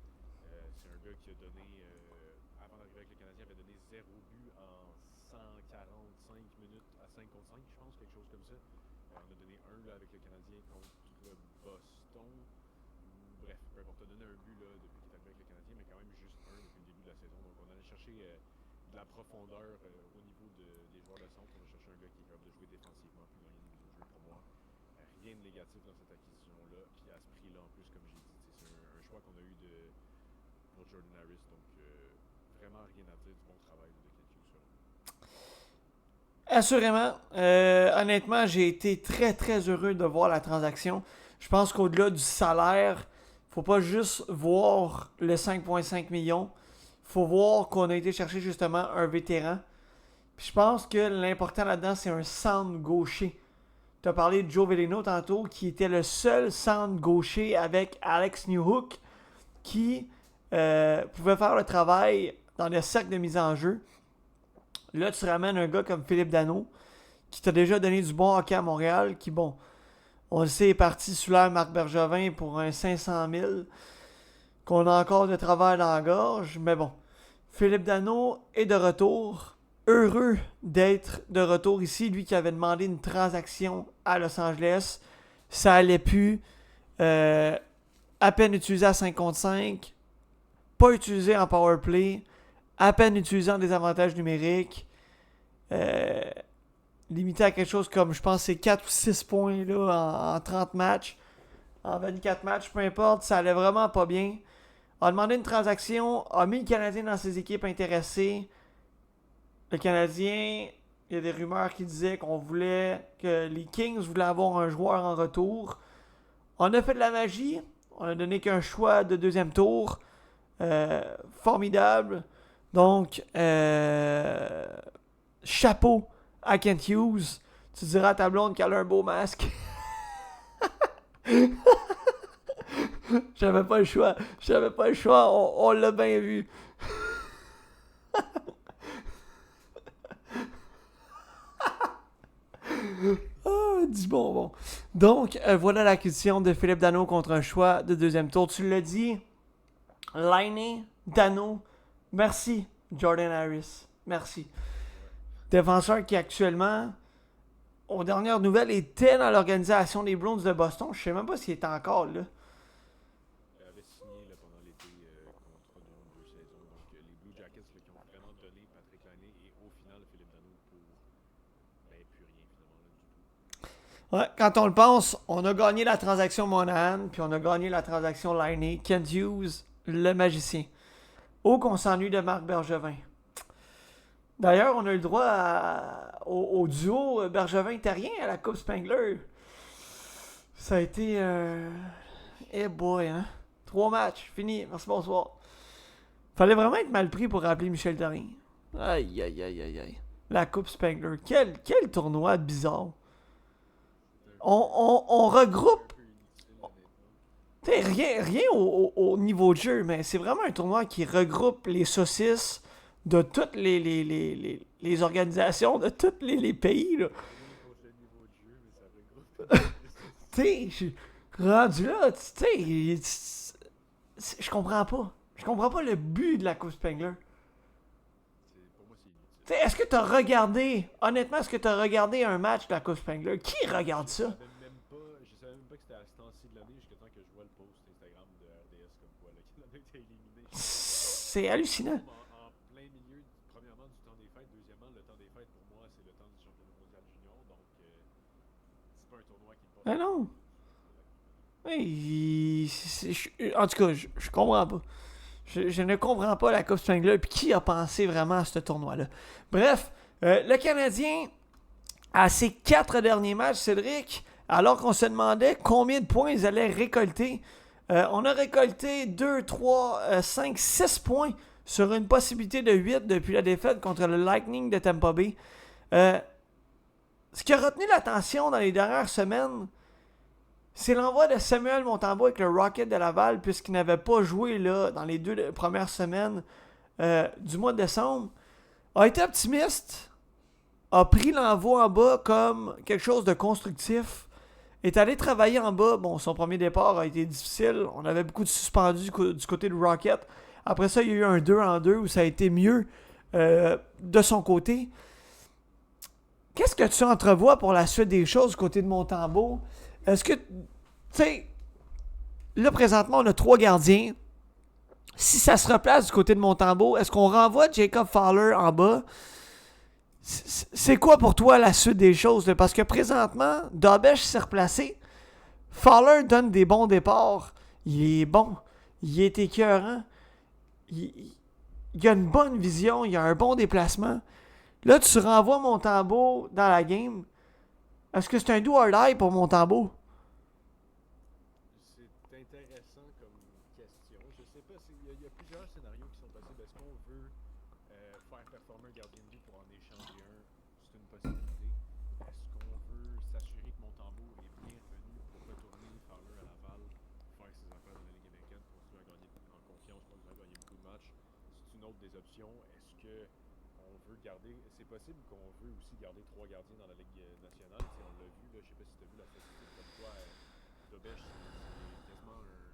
C'est un gars qui a donné, avant d'arriver avec le Canadien, avait donné 0 but en 145 minutes à 5 contre 5, je pense, quelque chose comme ça. On a donné un là, avec le Canadien contre Boston. Bref, peu importe, on a donné un but là, depuis qu'il est arrivé avec le Canadien, mais quand même juste un depuis le début de la saison. Donc on allait chercher de la profondeur au niveau des joueurs de centre. On a cherché un gars qui est capable de jouer défensivement puis gagner des mises au jeu. Pour moi, rien de négatif dans cette acquisition-là. Puis à ce prix-là, en plus, comme j'ai dit, c'est un choix qu'on a eu pour Jordan Harris. Donc vraiment rien à dire du bon travail de Kent Hughes sur lui. Assurément. Honnêtement, j'ai été très très heureux de voir la transaction. Je pense qu'au-delà du salaire, faut pas juste voir le 5,5 millions. Faut voir qu'on a été chercher justement un vétéran. Puis je pense que l'important là-dedans, c'est un centre gaucher. Tu as parlé de Joe Veleno tantôt, qui était le seul centre gaucher avec Alex Newhook qui pouvait faire le travail dans le cercle de mise en jeu. Là, tu ramènes un gars comme Philippe Danault, qui t'a déjà donné du bon hockey à Montréal, qui, bon, on le sait, est parti sous l'air Marc Bergevin pour un 500 000, qu'on a encore de travail dans la gorge, mais bon. Philippe Danault est de retour. Heureux d'être de retour ici. Lui qui avait demandé une transaction à Los Angeles. Ça allait plus. À peine utilisé à 5 contre 5. Pas utilisé en powerplay. À peine utilisé en désavantage numérique. Limité à quelque chose comme, je pense, c'est 4 ou 6 points là, en 30 matchs. En 24 matchs, peu importe. Ça allait vraiment pas bien. A demandé une transaction. A mis le Canadien dans ses équipes intéressées. Le Canadien, il y a des rumeurs qui disaient qu'on voulait, que les Kings voulaient avoir un joueur en retour. On a fait de la magie. On a donné qu'un choix de deuxième tour. Formidable. Donc, chapeau à Kent Hughes. Tu diras à ta blonde qu'elle a un beau masque. J'avais pas le choix. On l'a bien vu. Du bonbon. Donc, voilà l'acquisition de Philippe Danault contre un choix de deuxième tour. Tu l'as dit, Laine, Danault, merci Jordan Harris. Merci. Défenseur qui actuellement, aux dernières nouvelles, était dans l'organisation des Bruins de Boston. Je sais même pas s'il est encore là. Il avait signé là, pendant l'été contrat de 2 saisons. Donc les Blue Jackets là, qui ont vraiment donné Patrick Laine et au final Philippe Danault pour plus rien finalement là, du tout. Ouais, quand on le pense, on a gagné la transaction Monahan, puis on a gagné la transaction Laine. Kent Hughes, le magicien. Oh qu'on s'ennuie de Marc Bergevin. D'ailleurs, on a eu le droit au duo Bergevin-Terrien à la Coupe Spengler. Ça a été... Eh boy, hein. 3 matchs, fini. Merci, bonsoir. Fallait vraiment être mal pris pour rappeler Michel Terrien. Aïe, aïe, aïe, aïe, aïe. La Coupe Spengler. Quel tournoi bizarre. On regroupe... T'sais, rien au niveau de jeu, mais c'est vraiment un tournoi qui regroupe les saucisses de toutes les organisations, de tous les pays, là. Tu sais, rendu là, tu sais, je comprends pas. Je comprends pas le but de la Coupe Spengler. Pour moi, c'est inutile. Tu sais, est-ce que t'as regardé, honnêtement, est-ce que t'as regardé un match de la Coupe Spengler? Qui regarde ça? Je savais même pas que c'était à ce temps-ci de l'année jusqu'à temps que je vois le post Instagram de RDS comme quoi là, qu'il avait été éliminé. C'est hallucinant. En plein milieu, premièrement, du temps des fêtes. Deuxièmement, le temps des fêtes, pour moi, c'est le temps du championnat mondial junior. Donc, c'est pas un tournoi qui est pas... Ah non. En tout cas, je comprends pas. Je ne comprends pas la Coupe Spengler. Puis qui a pensé vraiment à ce tournoi-là? Bref, le Canadien, à ses 4 derniers matchs, Cédric, alors qu'on se demandait combien de points ils allaient récolter, on a récolté 2, 3, 5, 6 points sur une possibilité de 8 depuis la défaite contre le Lightning de Tampa Bay. Ce qui a retenu l'attention dans les dernières semaines, c'est l'envoi de Samuel Montembeault avec le Rocket de Laval, puisqu'il n'avait pas joué là, dans les 2 premières semaines du mois de décembre. A été optimiste, a pris l'envoi en bas comme quelque chose de constructif, est allé travailler en bas. Bon, son premier départ a été difficile, on avait beaucoup de suspendus du côté du Rocket. Après ça, il y a eu un 2-en-2 où ça a été mieux de son côté. Qu'est-ce que tu entrevois pour la suite des choses du côté de Montembeault? Est-ce que, tu sais, là présentement on a 3 gardiens. Si ça se replace du côté de Montembeault, est-ce qu'on renvoie Jacob Fowler en bas? C'est quoi pour toi la suite des choses? Là? Parce que présentement, Dobech s'est replacé. Fowler donne des bons départs. Il est bon. Il est écœurant. Il a une bonne vision. Il a un bon déplacement. Là, tu renvoies Montembeault dans la game. Est-ce que c'est un do or die pour Montembeault? c'est intéressant comme question. Je sais pas, il y a plusieurs scénarios qui sont possibles. Est-ce qu'on veut faire performer un gardien de but pour en échanger un? C'est une possibilité. Est-ce qu'on veut s'assurer que Montembeault est bienvenu pour retourner Fowler à Laval, faire ses affaires dans la Ligue américaine, continuer à gagner en confiance, continuer à gagner beaucoup de matchs? C'est une autre des options. Est-ce que on veut garder... C'est possible qu'on veut aussi garder 3 gardiens dans la Ligue nationale. T'sais, on l'a vu, là, je sais pas si tu as vu la statistique comme quoi Dobèche, c'est quasiment un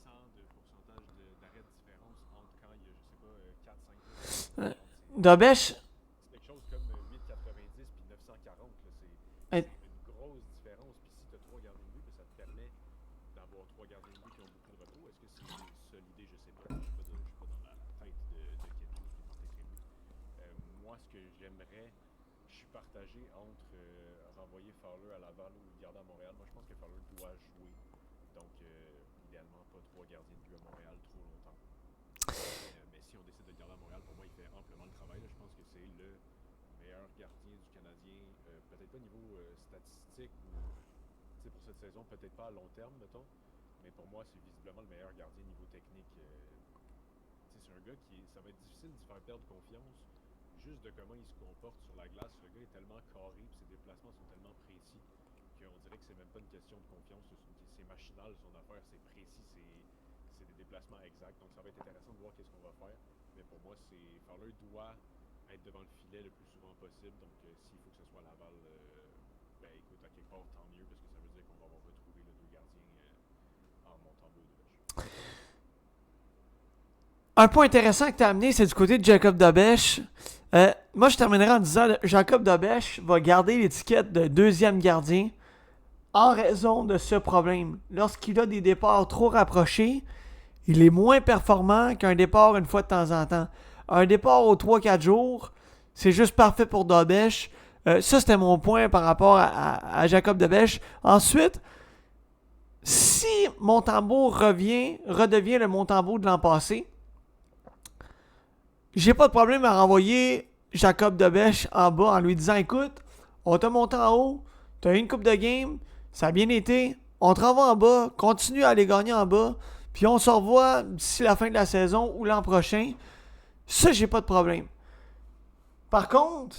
100 de pourcentage d'arrêt de différence entre quand il y a, je sais pas, 4-5 Euh, points. Dobèche, C'est quelque chose comme 8,90 puis 940. Là, euh, c'est une grosse différence. Puis si tu as 3 gardiens de but, ben, ça te permet d'avoir 3 gardiens de but qui ont beaucoup de repos. Est-ce que c'est ça l'idée? Je sais pas. Je suis pas dans la tête de Kenny qui est Martin Saint-Louis. Moi, ce que j'aimerais, je suis partagé entre renvoyer Fowler à Laval ou le garder à Montréal. Moi, je pense que Fowler doit jouer. Donc, idéalement, pas 3 gardiens de but à Montréal trop longtemps. Mais si on décide de le garder à Montréal, pour moi, il fait amplement le travail. Là. Je pense que c'est le meilleur gardien du Canadien. Peut-être pas au niveau statistique ou pour cette saison, peut-être pas à long terme, mettons. Mais pour moi, c'est visiblement le meilleur gardien niveau technique. C'est un gars qui ça va être difficile de faire perdre confiance juste de comment il se comporte sur la glace. Le gars est tellement carré et ses déplacements sont tellement précis qu'on dirait que c'est même pas une question de confiance. C'est machinal son affaire, c'est précis, c'est des déplacements exacts. Donc ça va être intéressant de voir qu'est-ce qu'on va faire. Mais pour moi, Fowler doit être devant le filet le plus souvent possible. Donc s'il faut que ce soit Laval, ben écoute, à quelque part, tant mieux, parce que ça veut dire qu'on va avoir retrouvé les 2 gardiens en Montembeault et Dobèche. un point intéressant que tu as amené, c'est du côté de Jacob Dobèche. Moi, je terminerai en disant Jacob Dobèche va garder l'étiquette de 2e gardien en raison de ce problème. Lorsqu'il a des départs trop rapprochés, il est moins performant qu'un départ une fois de temps en temps. Un départ aux 3-4 jours, c'est juste parfait pour Dobèche. Ça, c'était mon point par rapport à Jacob Dobèche. Ensuite, si Montembeault redevient le Montembeault de l'an passé, j'ai pas de problème à renvoyer Jacob Dobèche en bas en lui disant écoute, on t'a monté en haut, t'as eu une coupe de game, ça a bien été, on te renvoie en bas, continue à aller gagner en bas, puis on se revoit d'ici la fin de la saison ou l'an prochain. Ça, j'ai pas de problème. Par contre,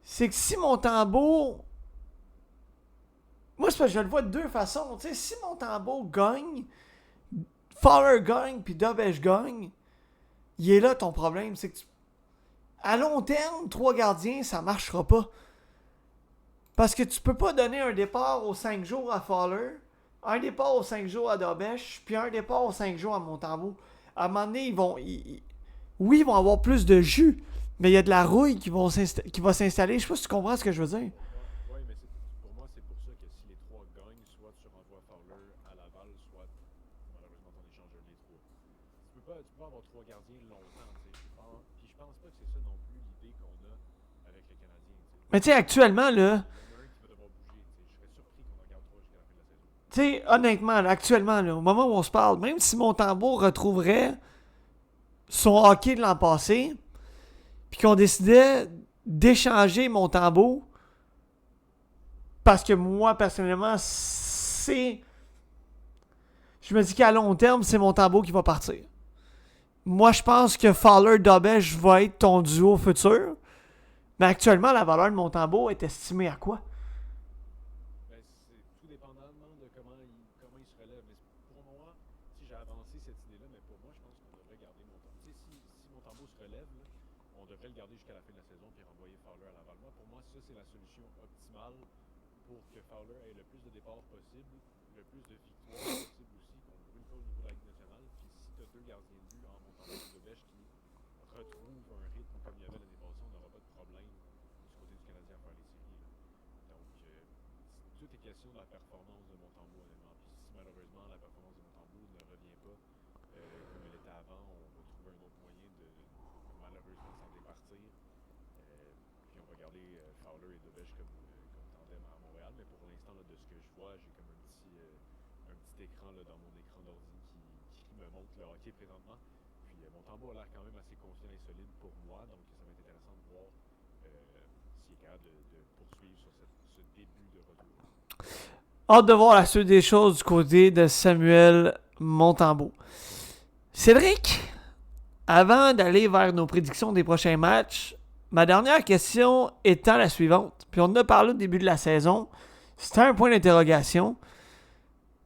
c'est que si Montembeault. Moi, c'est parce que je le vois de 2 façons. Tu sais, si Montembeault gagne, Fowler gagne, puis Dobèche gagne, il est là ton problème. C'est que à long terme, 3 gardiens, ça marchera pas. Parce que tu peux pas donner un départ aux 5 jours à Fowler, un départ aux 5 jours à Dobèche, puis un départ aux 5 jours à Montembeault. À un moment donné, oui, ils vont avoir plus de jus, mais il y a de la rouille qui va s'installer. Je sais pas si tu comprends ce que je veux dire. Oui, mais pour moi, c'est pour ça que si les 3 gagnent, soit tu renvoies Fowler à Laval, soit malheureusement t'en échanges un des 3. Tu peux pas avoir 3 gardiens longtemps, tu sais. Puis je pense pas que c'est ça non plus l'idée qu'on a avec les Canadiens, tu sais. Mais tu sais, actuellement, là, Il y en a un qui va devoir bouger, tu sais. Je serais surpris qu'on en garde 3 jusqu'à la fin de la saison. tu sais, honnêtement, là, actuellement, là, au moment où on se parle, même si Montembeault retrouverait son hockey de l'an passé, puis qu'on décidait d'échanger Montembeault, parce que moi, personnellement, je me dis qu'à long terme, c'est Montembeault qui va partir. Moi, je pense que Fowler-Dobèche va être ton duo futur. Mais actuellement, la valeur de Montembeault est estimée à quoi? Ben, c'est tout dépendamment de comment il se relève. Mais pour moi, si j'ai avancé cette idée-là, mais pour moi, je pense qu'on devrait garder Montembeault. Tu sais, si Montembeault se relève, là, on devrait le garder jusqu'à la fin de la saison puis renvoyer Fowler à Laval. Pour moi, ça, c'est la solution optimale pour que Fowler ait le plus de départs possible, le plus de victoires possible aussi, qu'on brûle pas au niveau de la Ligue nationale. Puis si tu as 2 gardiens de but en Montembeault et Dobèche qui retrouvent un rythme comme il y avait l'année passée, on n'aura pas de problème du côté du Canadien à faire les séries. Là. Donc, tout est question de la performance de Montembeault, honnêtement. Puis si malheureusement la performance de Montembeault ne revient pas comme elle était avant, on va trouver un autre moyen de malheureusement s'en départir. Puis on va garder Fowler et Dobèche comme tandem à Montréal. Mais pour l'instant, là, de ce que je vois, j'ai comme un petit écran là, dans mon écran d'ordi qui me montre le hockey présentement. Puis Montembeault a l'air quand même assez confiant et solide pour moi. Donc ça va être intéressant de voir s'il est capable de poursuivre sur ce début de retour. Hâte de voir la suite des choses du côté de Samuel Montembeault. Cédric, avant d'aller vers nos prédictions des prochains matchs, ma dernière question étant la suivante. Puis on en a parlé au début de la saison. C'était un point d'interrogation.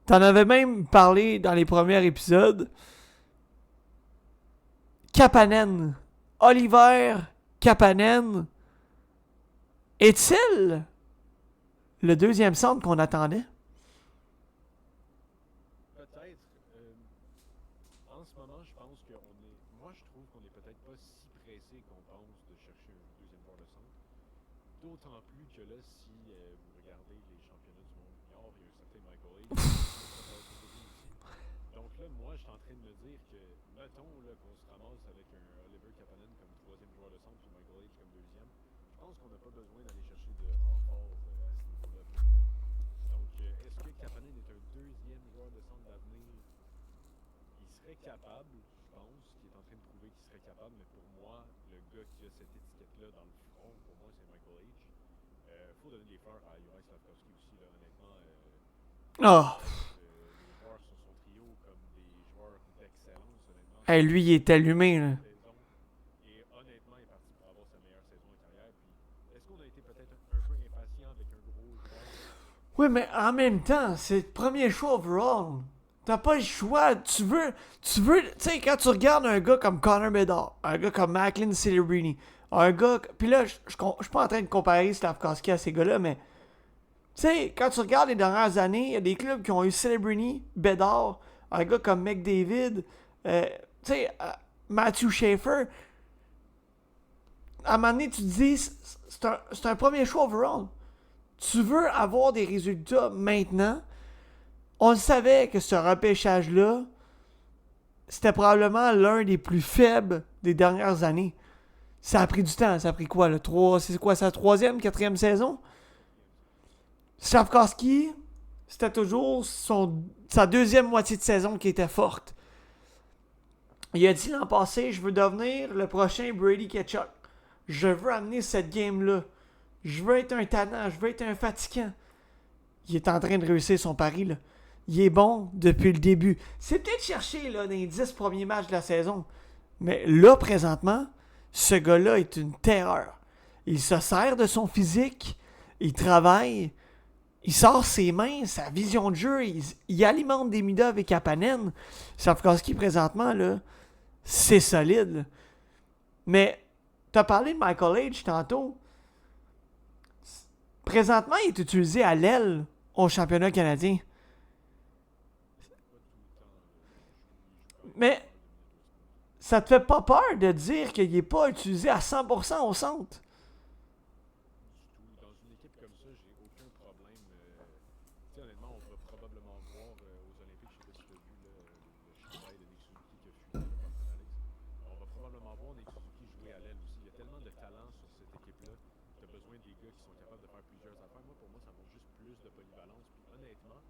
T'en avais même parlé dans les premiers épisodes. Kapanen. Oliver Kapanen. Est-il le deuxième centre qu'on attendait? Peut-être. En ce moment, je pense qu'on est. Moi, je trouve qu'on est peut-être pas si pressé qu'on pense de chercher un deuxième joueur de centre. D'autant plus que là, si vous regardez les championnats du monde junior, il y a un certain Michael Age. Donc là, moi, je suis en train de me dire que, mettons là, qu'on se ramasse avec un Oliver Kapanen comme troisième joueur de centre, puis Michael Age comme deuxième. Je pense qu'on n'a pas besoin d'aller chercher de renfort à ce niveau-là. Donc, est-ce que Kapanen est un deuxième joueur de centre d'avenir? Il serait capable, je pense, qu'il est en train de prouver qu'il serait capable, mais pour moi, le gars qui a cette étiquette-là dans le front, pour moi, c'est Michael Age. Faut donner des fleurs à Juraj Slafkovský aussi, là, honnêtement. Oh. Les joueurs sur son trio comme des joueurs d'excellence, honnêtement. Hey, lui, il est allumé, là. Et honnêtement, il est parti pour avoir sa meilleure saison de carrière. Puis, est-ce qu'on a été peut-être un peu impatient avec un gros joueur? Oui, mais en même temps, c'est le premier choix overall. T'as pas le choix. Tu veux, tu sais, quand tu regardes un gars comme Connor Bedard, un gars comme Macklin Celebrini, un gars. Puis là, je suis pas en train de comparer Slafkovský à ces gars-là, mais. Tu sais, quand tu regardes les dernières années, il y a des clubs qui ont eu Celebrini, Bedard, un gars comme McDavid, tu sais, Matthew Schaefer. À un moment donné, tu te dis, c'est un premier choix overall. Tu veux avoir des résultats maintenant. On le savait que ce repêchage-là, c'était probablement l'un des plus faibles des dernières années. Ça a pris du temps. Ça a pris quoi, le 3, c'est quoi, sa troisième, quatrième saison? Slafkovský, c'était toujours sa deuxième moitié de saison qui était forte. Il a dit l'an passé, je veux devenir le prochain Brady Tkachuk. Je veux amener cette game-là. Je veux être un tannant, je veux être un fatigant. Il est en train de réussir son pari, là. Il est bon depuis le début. C'est peut-être cherché là, dans les 10 premiers matchs de la saison. Mais là, présentement, ce gars-là est une terreur. Il se sert de son physique, il travaille, il sort ses mains, sa vision de jeu, il alimente des midas avec Kapanen. Slafkovský, présentement, là, c'est solide. Là. Mais, t'as parlé de Michael Age tantôt. Présentement, il est utilisé à l'aile au championnat canadien. Mais ça te fait pas peur de dire qu'il n'est pas utilisé à 100% au centre? Dans une équipe comme ça, j'ai aucun problème. Honnêtement, on va probablement voir aux Olympiques, je sais pas si tu as vu le chandail de Nick Suzuki qui a fusé par Alex. On va probablement voir Nick Suzuki jouer à l'aile aussi. Il y a tellement de talent sur cette équipe-là. Tu as besoin des gars qui sont capables de faire plusieurs affaires. Moi, pour moi, ça montre juste plus de polyvalence. Puis honnêtement,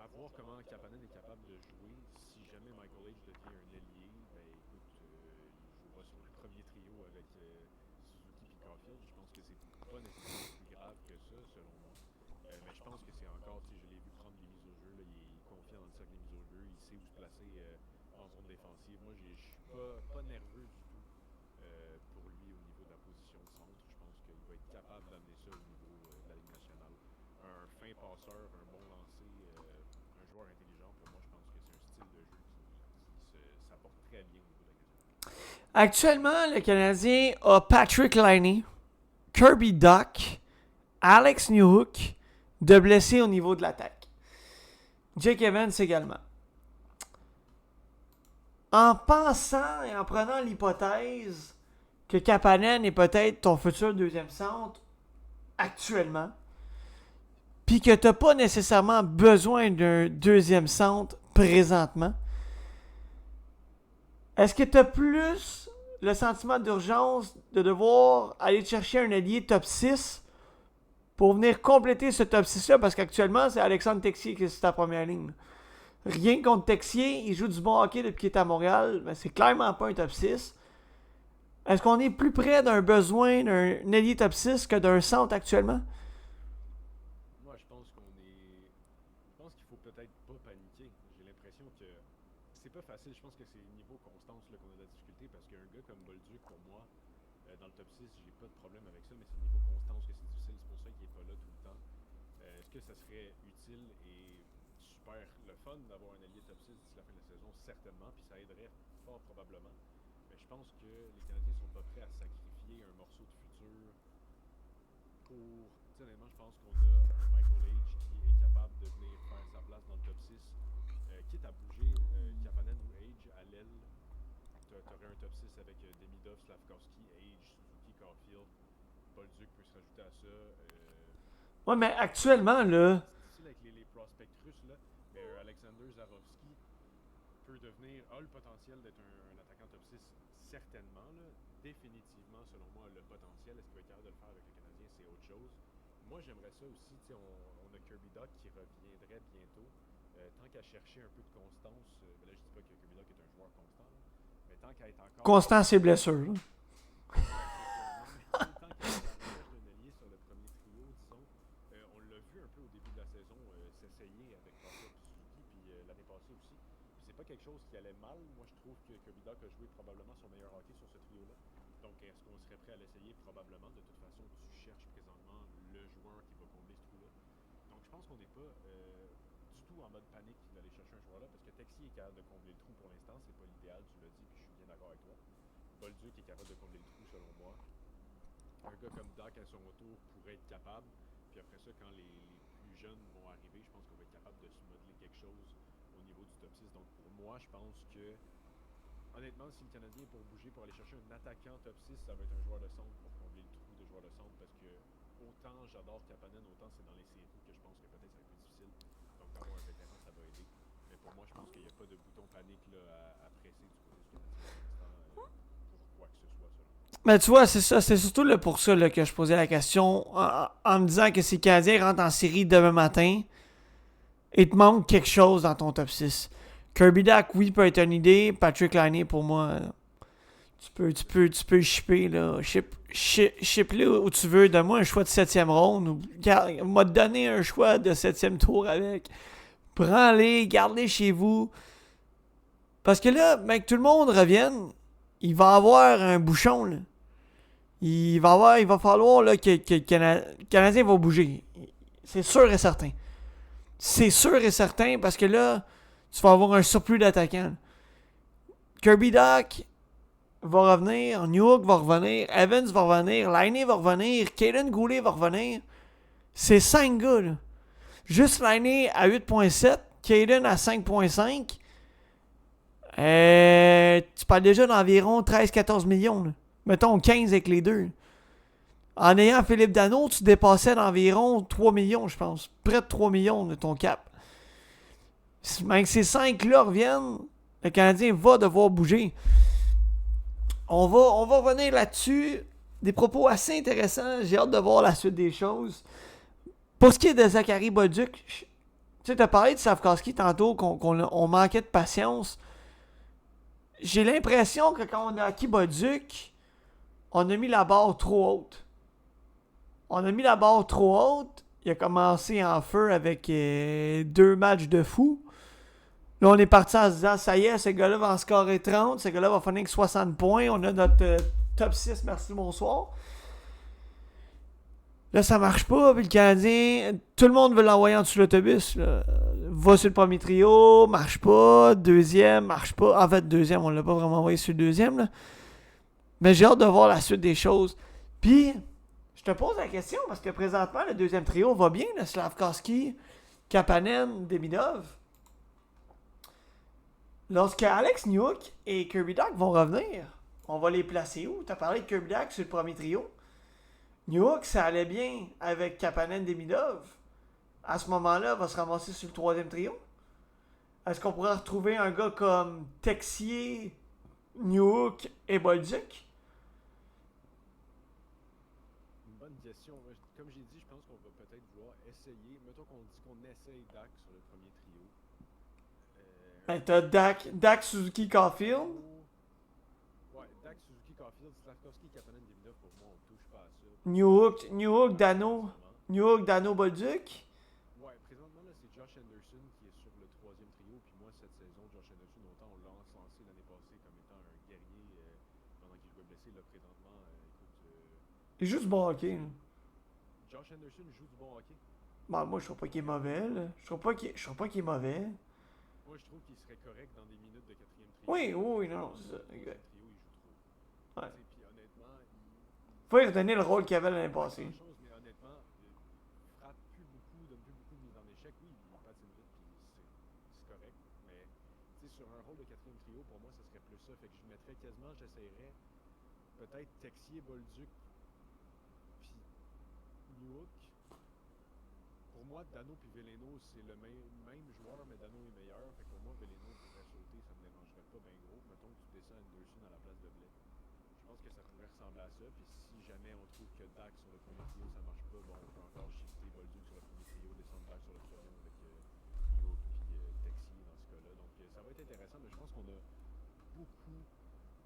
à voir comment Kapanen est capable de jouer, si jamais Michael Age devient un ailier, ben écoute, il jouera sur le premier trio avec Suzuki et Caulfield. Je pense que c'est pas nécessairement plus grave que ça, selon moi. Mais je pense que c'est encore, je l'ai vu prendre des mises au jeu, là, il est confiant dans le cercle des mises au jeu, il sait où se placer en zone défensive. Moi, je suis pas nerveux du tout pour lui au niveau de la position de centre. Je pense qu'il va être capable d'amener ça au niveau de la Ligue nationale. Un fin passeur, un bon lancer, un joueur intelligent, pour moi, je pense que c'est un style de jeu qui s'apporte très bien au niveau de la Canadien. Actuellement, le Canadien a Patrick Laine, Kirby Dach, Alex Newhook, de blessés au niveau de l'attaque. Jake Evans également. En pensant et en prenant l'hypothèse que Kapanen est peut-être ton futur deuxième centre actuellement, puis que tu n'as pas nécessairement besoin d'un deuxième centre présentement, est-ce que tu as plus le sentiment d'urgence de devoir aller chercher un allié top 6 pour venir compléter ce top 6-là? Parce qu'actuellement, c'est Alexandre Texier qui est sur ta première ligne. Rien contre Texier, il joue du bon hockey depuis qu'il est à Montréal, mais c'est clairement pas un top 6. Est-ce qu'on est plus près d'un besoin d'un allié top 6 que d'un centre actuellement? Moi, je pense qu'on est pense qu'il faut peut-être pas paniquer. J'ai l'impression que c'est pas facile. Je pense que c'est niveau constance là, qu'on a de la difficulté parce qu'un gars comme Bolduc, pour moi, dans le top 6, j'ai pas de problème avec ça, mais c'est niveau constance que c'est difficile. C'est pour ça qu'il est pas là tout le temps. Est-ce que ça serait utile et super le fun d'avoir un allié top 6 d'ici la fin de la saison? Certainement, puis ça aiderait fort probablement. Mais je pense que les Canadiens sont pas prêts à sacrifier un morceau de futur pour. Honnêtement, je pense qu'on a un Michael Age qui est capable de venir faire sa place dans le top 6. Quitte à bouger Kapanen ou Age à l'aile, tu aurais un top 6 avec Demidov, Slavkovski, Age, Suzuki, Caulfield. Bolduc peut se rajouter à ça. Ouais, mais actuellement, là. C'est difficile avec les prospects russes, là. Mais Alexander Zarovski peut devenir, a le potentiel d'être un attaquant top 6, certainement. Là. Définitivement, selon moi, le potentiel. Est-ce qu'il va être capable de le faire avec le Canadien, c'est autre chose. Moi, j'aimerais ça aussi. On a Kirby Dach qui reviendrait bientôt. Tant qu'à chercher un peu de constance, là, je dis pas que Kirby Dach est un joueur constant, là, mais tant qu'à être encore. Constant, ses blessures. Tant qu'à être à la recherche d'un allié sur le premier trio, disons, on l'a vu un peu au début de la saison s'essayer avec Caulfield et Suzuki, puis l'année passée aussi. Puis c'est pas quelque chose qui allait mal. Moi, je trouve que Kirby Dach a joué probablement son meilleur hockey sur ce trio-là. Donc, est-ce qu'on serait prêt à l'essayer? Probablement. De toute façon, tu cherches présentement le joueur qui va combler ce trou-là. Donc, je pense qu'on n'est pas du tout en mode panique d'aller chercher un joueur-là, parce que Texier est capable de combler le trou pour l'instant. C'est pas l'idéal, tu l'as dit, puis je suis bien d'accord avec toi. Bolduc est capable de combler le trou, selon moi. Un gars comme Dach, à son tour, pourrait être capable. Puis après ça, quand les plus jeunes vont arriver, je pense qu'on va être capable de se modeler quelque chose au niveau du top 6. Donc, pour moi, je pense que honnêtement, si le Canadien est pour bouger, pour aller chercher un attaquant top 6, ça va être un joueur de centre pour combler le trou de joueur de centre, parce que autant j'adore Kapanen, autant c'est dans les séries que je pense que peut-être ça va être plus difficile. Donc d'avoir un vétéran, ça va aider. Mais pour moi, je pense qu'il n'y a pas de bouton panique là, à presser du côté du Canadien pour l'instant, pour quoi que ce soit, selon moi. Mais tu vois, c'est ça, c'est surtout là, pour ça là, que je posais la question en me disant que si le Canadien rentre en série demain matin, il te manque quelque chose dans ton top 6. Kirby Dach, oui, peut être une idée. Patrick Laine, pour moi, tu peux shipper, là. Ship-le où tu veux. Donne-moi un choix de 7e ronde. M'a donné un choix de 7e tour avec. Prends-les, garde-les chez vous. Parce que là, mec, tout le monde revienne. Il va avoir un bouchon, là. Il va falloir là, que le Canadien va bouger. C'est sûr et certain. C'est sûr et certain parce que là, tu vas avoir un surplus d'attaquants. Kirby Dach va revenir, Newhook va revenir, Evans va revenir, Laine va revenir, Kaden Goulet va revenir. C'est 5 gars, là. Juste Laine à 8.7, Kaden à 5.5. Tu parles déjà d'environ 13-14 millions. Là. Mettons 15 avec les deux. En ayant Philippe Danault, tu dépassais d'environ 3 millions, je pense. Près de 3 millions de ton cap. Même que ces 5-là reviennent, le Canadien va devoir bouger. On va revenir là-dessus. Des propos assez intéressants. J'ai hâte de voir la suite des choses. Pour ce qui est de Zachary Bolduc, tu sais, tu as parlé de Slavkovski tantôt, qu'on manquait de patience. J'ai l'impression que quand on a acquis Bolduc, on a mis la barre trop haute. On a mis la barre trop haute. Il a commencé en feu avec 2 matchs de fou. Là, on est parti en se disant, ça y est, ce gars-là va en scorer 30. Ce gars-là va finir avec 60 points. On a notre top 6, merci, bonsoir. Là, ça marche pas. Puis le Canadien, tout le monde veut l'envoyer en dessous de l'autobus. Là. Va sur le premier trio, marche pas. Deuxième, marche pas. En fait, deuxième, on l'a pas vraiment envoyé sur le deuxième. Là. Mais j'ai hâte de voir la suite des choses. Puis, je te pose la question parce que présentement, le deuxième trio va bien. Là, Slavkovski, Kapanen, Demidov. Lorsque Alex Newhook et Kirby Dach vont revenir, on va les placer où? Tu as parlé de Kirby Dach sur le premier trio. Newhook, ça allait bien avec Kapanen, Demidov. À ce moment-là, va se ramasser sur le troisième trio. Est-ce qu'on pourrait retrouver un gars comme Texier, Newhook et Bolduc? Une bonne question. Comme j'ai dit, je pense qu'on va peut-être vouloir essayer. Mettons qu'on dit qu'on essaye Dach sur le premier trio. Ben, t'as Dach, Suzuki, Caulfield. Ouais, Dach, Suzuki, Caulfield, Slavkovski, Kapanen, Demidov, pour moi, on ne touche pas à ça. Newhook, Danault, Bolduc. Ouais, présentement, là, c'est Josh Anderson Anderson qui est sur le 3e trio. Puis moi, cette saison, Josh Anderson, autant on l'a encensé l'année passée comme étant un guerrier pendant qu'il jouait blessé. Là, présentement, Il joue du bon hockey. Là. Josh Anderson joue du bon hockey. Bah, moi, je trouve pas qu'il est mauvais. Là. Je trouve pas qu'il est mauvais. Moi, je trouve qu'il serait correct dans des minutes de 4e trio. Oui, non, c'est ça. Le 3e trio, il joue trop. Ouais. Puis honnêtement, Faut lui redonner le rôle qu'il avait l'année passée. chose, mais honnêtement, il frappe plus beaucoup, donne plus beaucoup de mises en échec. Oui, il patine vite, puis c'est correct. Mais sur un rôle de 4e trio, pour moi, ça serait plus ça. Fait que je mettrais quasiment, j'essayerais peut-être Texier, Bolduc, puis Newhook. Pour moi, Dano puis Veleno, c'est le même joueur, mais Dano est meilleur. Fait que pour moi, Veleno pourrait sauter, ça me dérangerait pas bien gros. Mettons que tu descends Anderson à la place de Blais. Je pense que ça pourrait ressembler à ça. Puis si jamais on trouve que Dak sur le premier trio, ça marche pas, bon, on peut encore shifter Bolduc sur le premier trio, descendre Dak sur le 3e avec Newhook puis Texier dans ce cas-là. Donc ça va être intéressant, mais je pense qu'on a beaucoup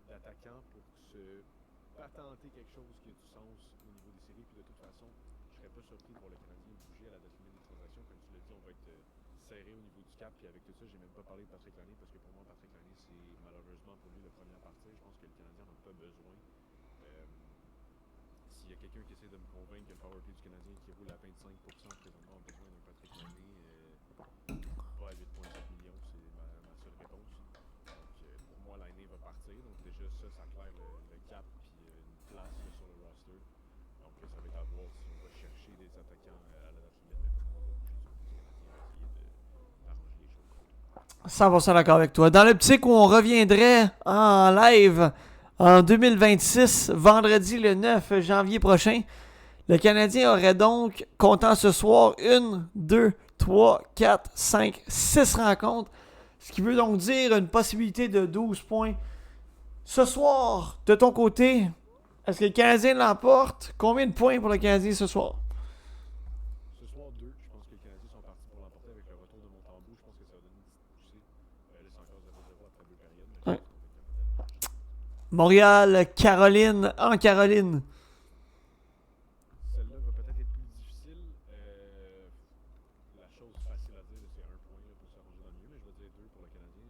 d'attaquants pour se patenter quelque chose qui a du sens au niveau des séries. Puis de toute façon, je serais pas surpris pour le Canadien bouger à la date limite des transactions. Comme tu l'as dit, on va être serré au niveau du cap. Puis avec tout ça, j'ai même pas parlé de Patrick Laine parce que pour moi, Patrick Laine, c'est malheureusement pour lui le premier à partir. Je pense que le Canadien n'en a pas besoin. S'il y a quelqu'un qui essaie de me convaincre que le power play du Canadien qui roule à 25% présentement a besoin d'un Patrick Laine, pas à 8,7 millions, c'est ma seule réponse. Donc pour moi, Laine va partir. Donc déjà, ça claire le cap puis une place sur le roster. Donc ça va être à voir si on va chercher des attaquants à la date limite, mais pour moi, on va bouger du côté du Canadien, essayer d'arranger les choses. 100% d'accord avec toi. Dans l'optique où on reviendrait en live en 2026, vendredi le 9 janvier prochain, le Canadien aurait donc, comptant ce soir, 1, 2, 3, 4, 5, 6 rencontres. Ce qui veut donc dire une possibilité de 12 points. Ce soir, de ton côté, est-ce que le Canadien l'emporte? Combien de points pour le Canadien ce soir? Ce soir, 2. Je pense que les Canadiens sont partis pour l'emporter avec le retour de Montembeau. Je pense que ça va donner une petite poussée. Là, c'est encore 0-0 après 2 périodes. Mais ouais. Montréal, Caroline, en Caroline. Celle-là va peut-être être plus difficile. La chose facile à dire, c'est 1 point là, pour s'arranger dans le milieu. Mais je vais dire 2 pour le Canadien.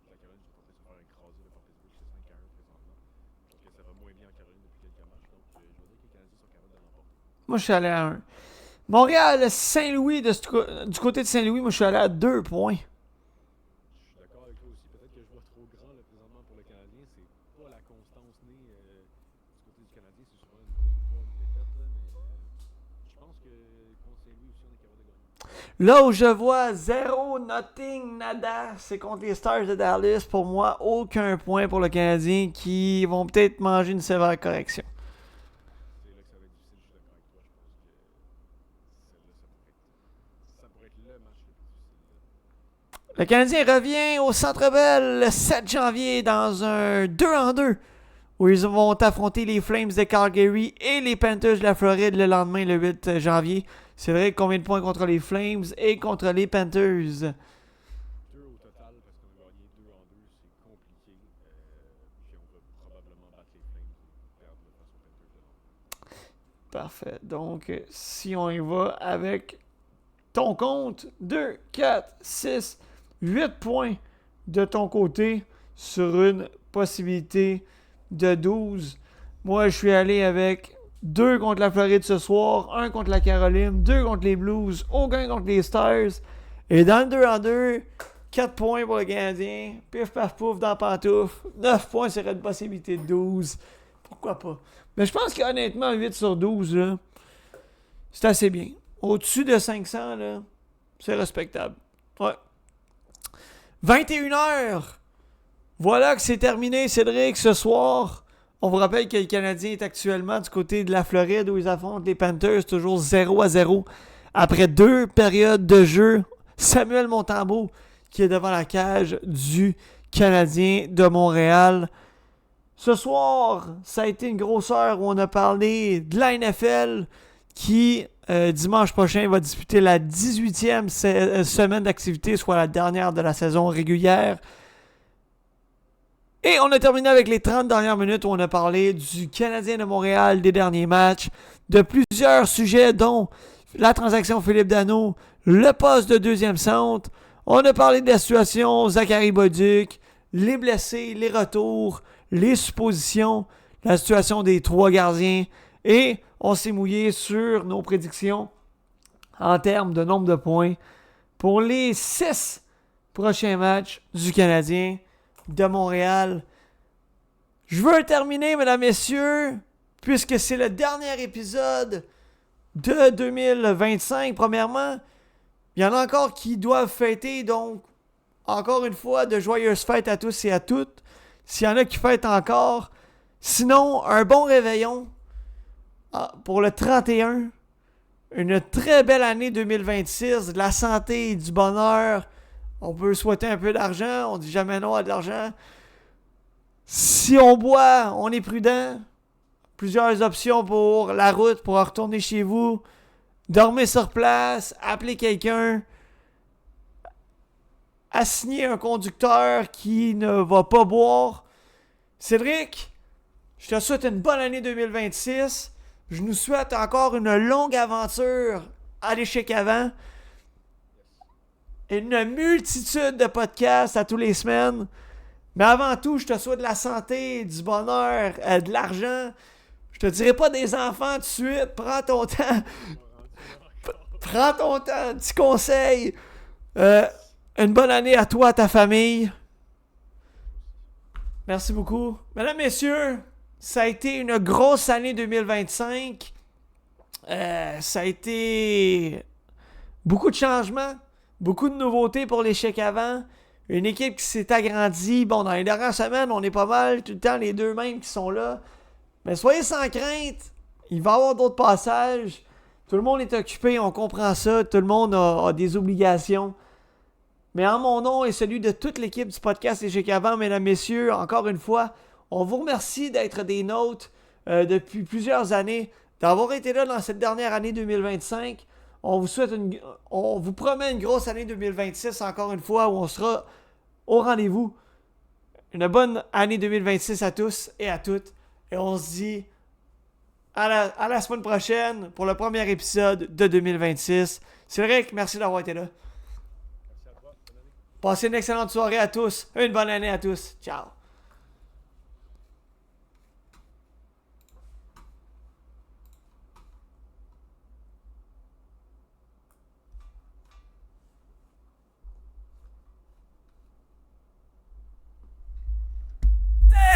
La Caroline est en train de se faire écraser par Pittsburgh. C'est 5-1 présentement. Je pense que ça va moins bien en Caroline depuis quelques matchs. Donc je vais dire que les Canadiens sont capables de l'emporter. Moi, je suis allé à 1. Montréal, Saint-Louis, du côté de Saint-Louis, moi, je suis allé à 2 points. Je suis d'accord avec toi aussi. Peut-être que je vois trop grand là, présentement pour le Canadien. C'est pas la constance née du côté du Canadien. C'est souvent une grosse victoire, une défaite. Là, mais je pense que contre Saint-Louis aussi, on est capable de gagner. Là où je vois 0, nothing, nada, c'est contre les Stars de Dallas. Pour moi, aucun point pour le Canadien qui vont peut-être manger une sévère correction. C'est là que ça va être difficile. Je suis d'accord avec toi. Je pense que celle-là, ça pourrait être le match le plus difficile. Le Canadien revient au Centre Bell le 7 janvier dans un 2-en-2 où ils vont affronter les Flames de Calgary et les Panthers de la Floride le lendemain, le 8 janvier. C'est vrai, combien de points contre les Flames et contre les Panthers? 2 au total parce qu'on a gagné 2-en-2. C'est compliqué. Puis on va probablement battre les Flames et perdre face aux Panthers de lendemain. Parfait. Donc, si on y va avec ton compte, 2, 4, 6, 8 points de ton côté sur une possibilité de 12. Moi, je suis allé avec 2 contre la Floride ce soir, 1 contre la Caroline, 2 contre les Blues, aucun contre les Stars. Et dans le 2-en-2, 4 points pour le Canadien. Pif paf pouf dans la pantoufle. 9 points serait une possibilité de 12. Pourquoi pas? Mais je pense qu'honnêtement, 8 sur 12, là, c'est assez bien. Au-dessus de 500, là, c'est respectable. Ouais. 21h. Voilà que c'est terminé, Cédric, ce soir. On vous rappelle que le Canadien est actuellement du côté de la Floride où ils affrontent les Panthers, toujours 0-0. Après 2 périodes de jeu, Samuel Montembeau qui est devant la cage du Canadien de Montréal. Ce soir, ça a été une grosse heure où on a parlé de la NFL qui, dimanche prochain, va disputer la 18e semaine d'activité, soit la dernière de la saison régulière. Et on a terminé avec les 30 dernières minutes où on a parlé du Canadien de Montréal, des derniers matchs, de plusieurs sujets dont la transaction Philippe Danault, le poste de deuxième centre. On a parlé de la situation Zachary Bolduc, les blessés, les retours, les suppositions, la situation des 3 gardiens. Et on s'est mouillé sur nos prédictions en termes de nombre de points pour les 6 prochains matchs du Canadien de Montréal. Je veux terminer, mesdames, messieurs, puisque c'est le dernier épisode de 2025. Premièrement, il y en a encore qui doivent fêter, donc encore une fois, de joyeuses fêtes à tous et à toutes. S'il y en a qui fêtent encore. Sinon, un bon réveillon pour le 31. Une très belle année 2026. De la santé et du bonheur. On peut souhaiter un peu d'argent. On dit jamais non à de l'argent. Si on boit, on est prudent. Plusieurs options pour la route, pour retourner chez vous. Dormez sur place. Appelez quelqu'un. Assigner un conducteur qui ne va pas boire. Cédric, je te souhaite une bonne année 2026. Je nous souhaite encore une longue aventure à l'échec avant. Une multitude de podcasts à tous les semaines. Mais avant tout, je te souhaite de la santé, du bonheur, de l'argent. Je te dirai pas des enfants tout de suite. Prends ton temps. Prends ton temps. Petit conseil. Une bonne année à toi, à ta famille. Merci beaucoup. Mesdames, messieurs, ça a été une grosse année 2025. Ça a été beaucoup de changements, beaucoup de nouveautés pour l'échec avant. Une équipe qui s'est agrandie. Bon, dans les dernières semaines, on est pas mal tout le temps les deux mêmes qui sont là. Mais soyez sans crainte. Il va y avoir d'autres passages. Tout le monde est occupé, on comprend ça. Tout le monde a des obligations. Mais en mon nom et celui de toute l'équipe du podcast Échec avant, mesdames, messieurs, encore une fois, on vous remercie d'être des nôtres depuis plusieurs années, d'avoir été là dans cette dernière année 2025. On vous promet une grosse année 2026, encore une fois, où on sera au rendez-vous. Une bonne année 2026 à tous et à toutes. Et on se dit à la semaine prochaine pour le premier épisode de 2026. Cédric, merci d'avoir été là. Passez une excellente soirée à tous. Une bonne année à tous. Ciao.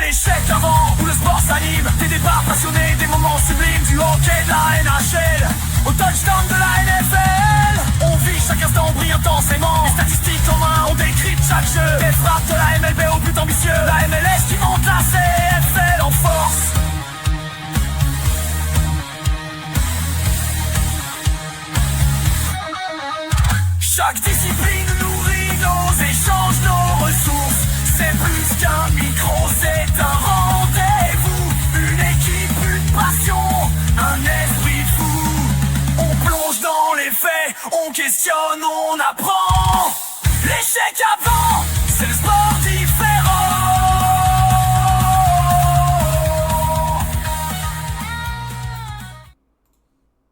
L'échec avant où le sport s'anime. Des départs passionnés, des moments sublimes. Du hockey, de la NHL au touchdown de la NFL. On vit chaque instant, brille intensément. Les statistiques en main, on décrypte chaque jeu. Des frappes de la MLB au but ambitieux. La MLS qui monte la CFL en force. Chaque discipline nourrit nos échanges, nos ressources. C'est plus qu'un micro, c'est un rendez-vous. Une équipe, une passion, un esprit fou. On plonge dans les faits, on questionne, on apprend. L'échec avant.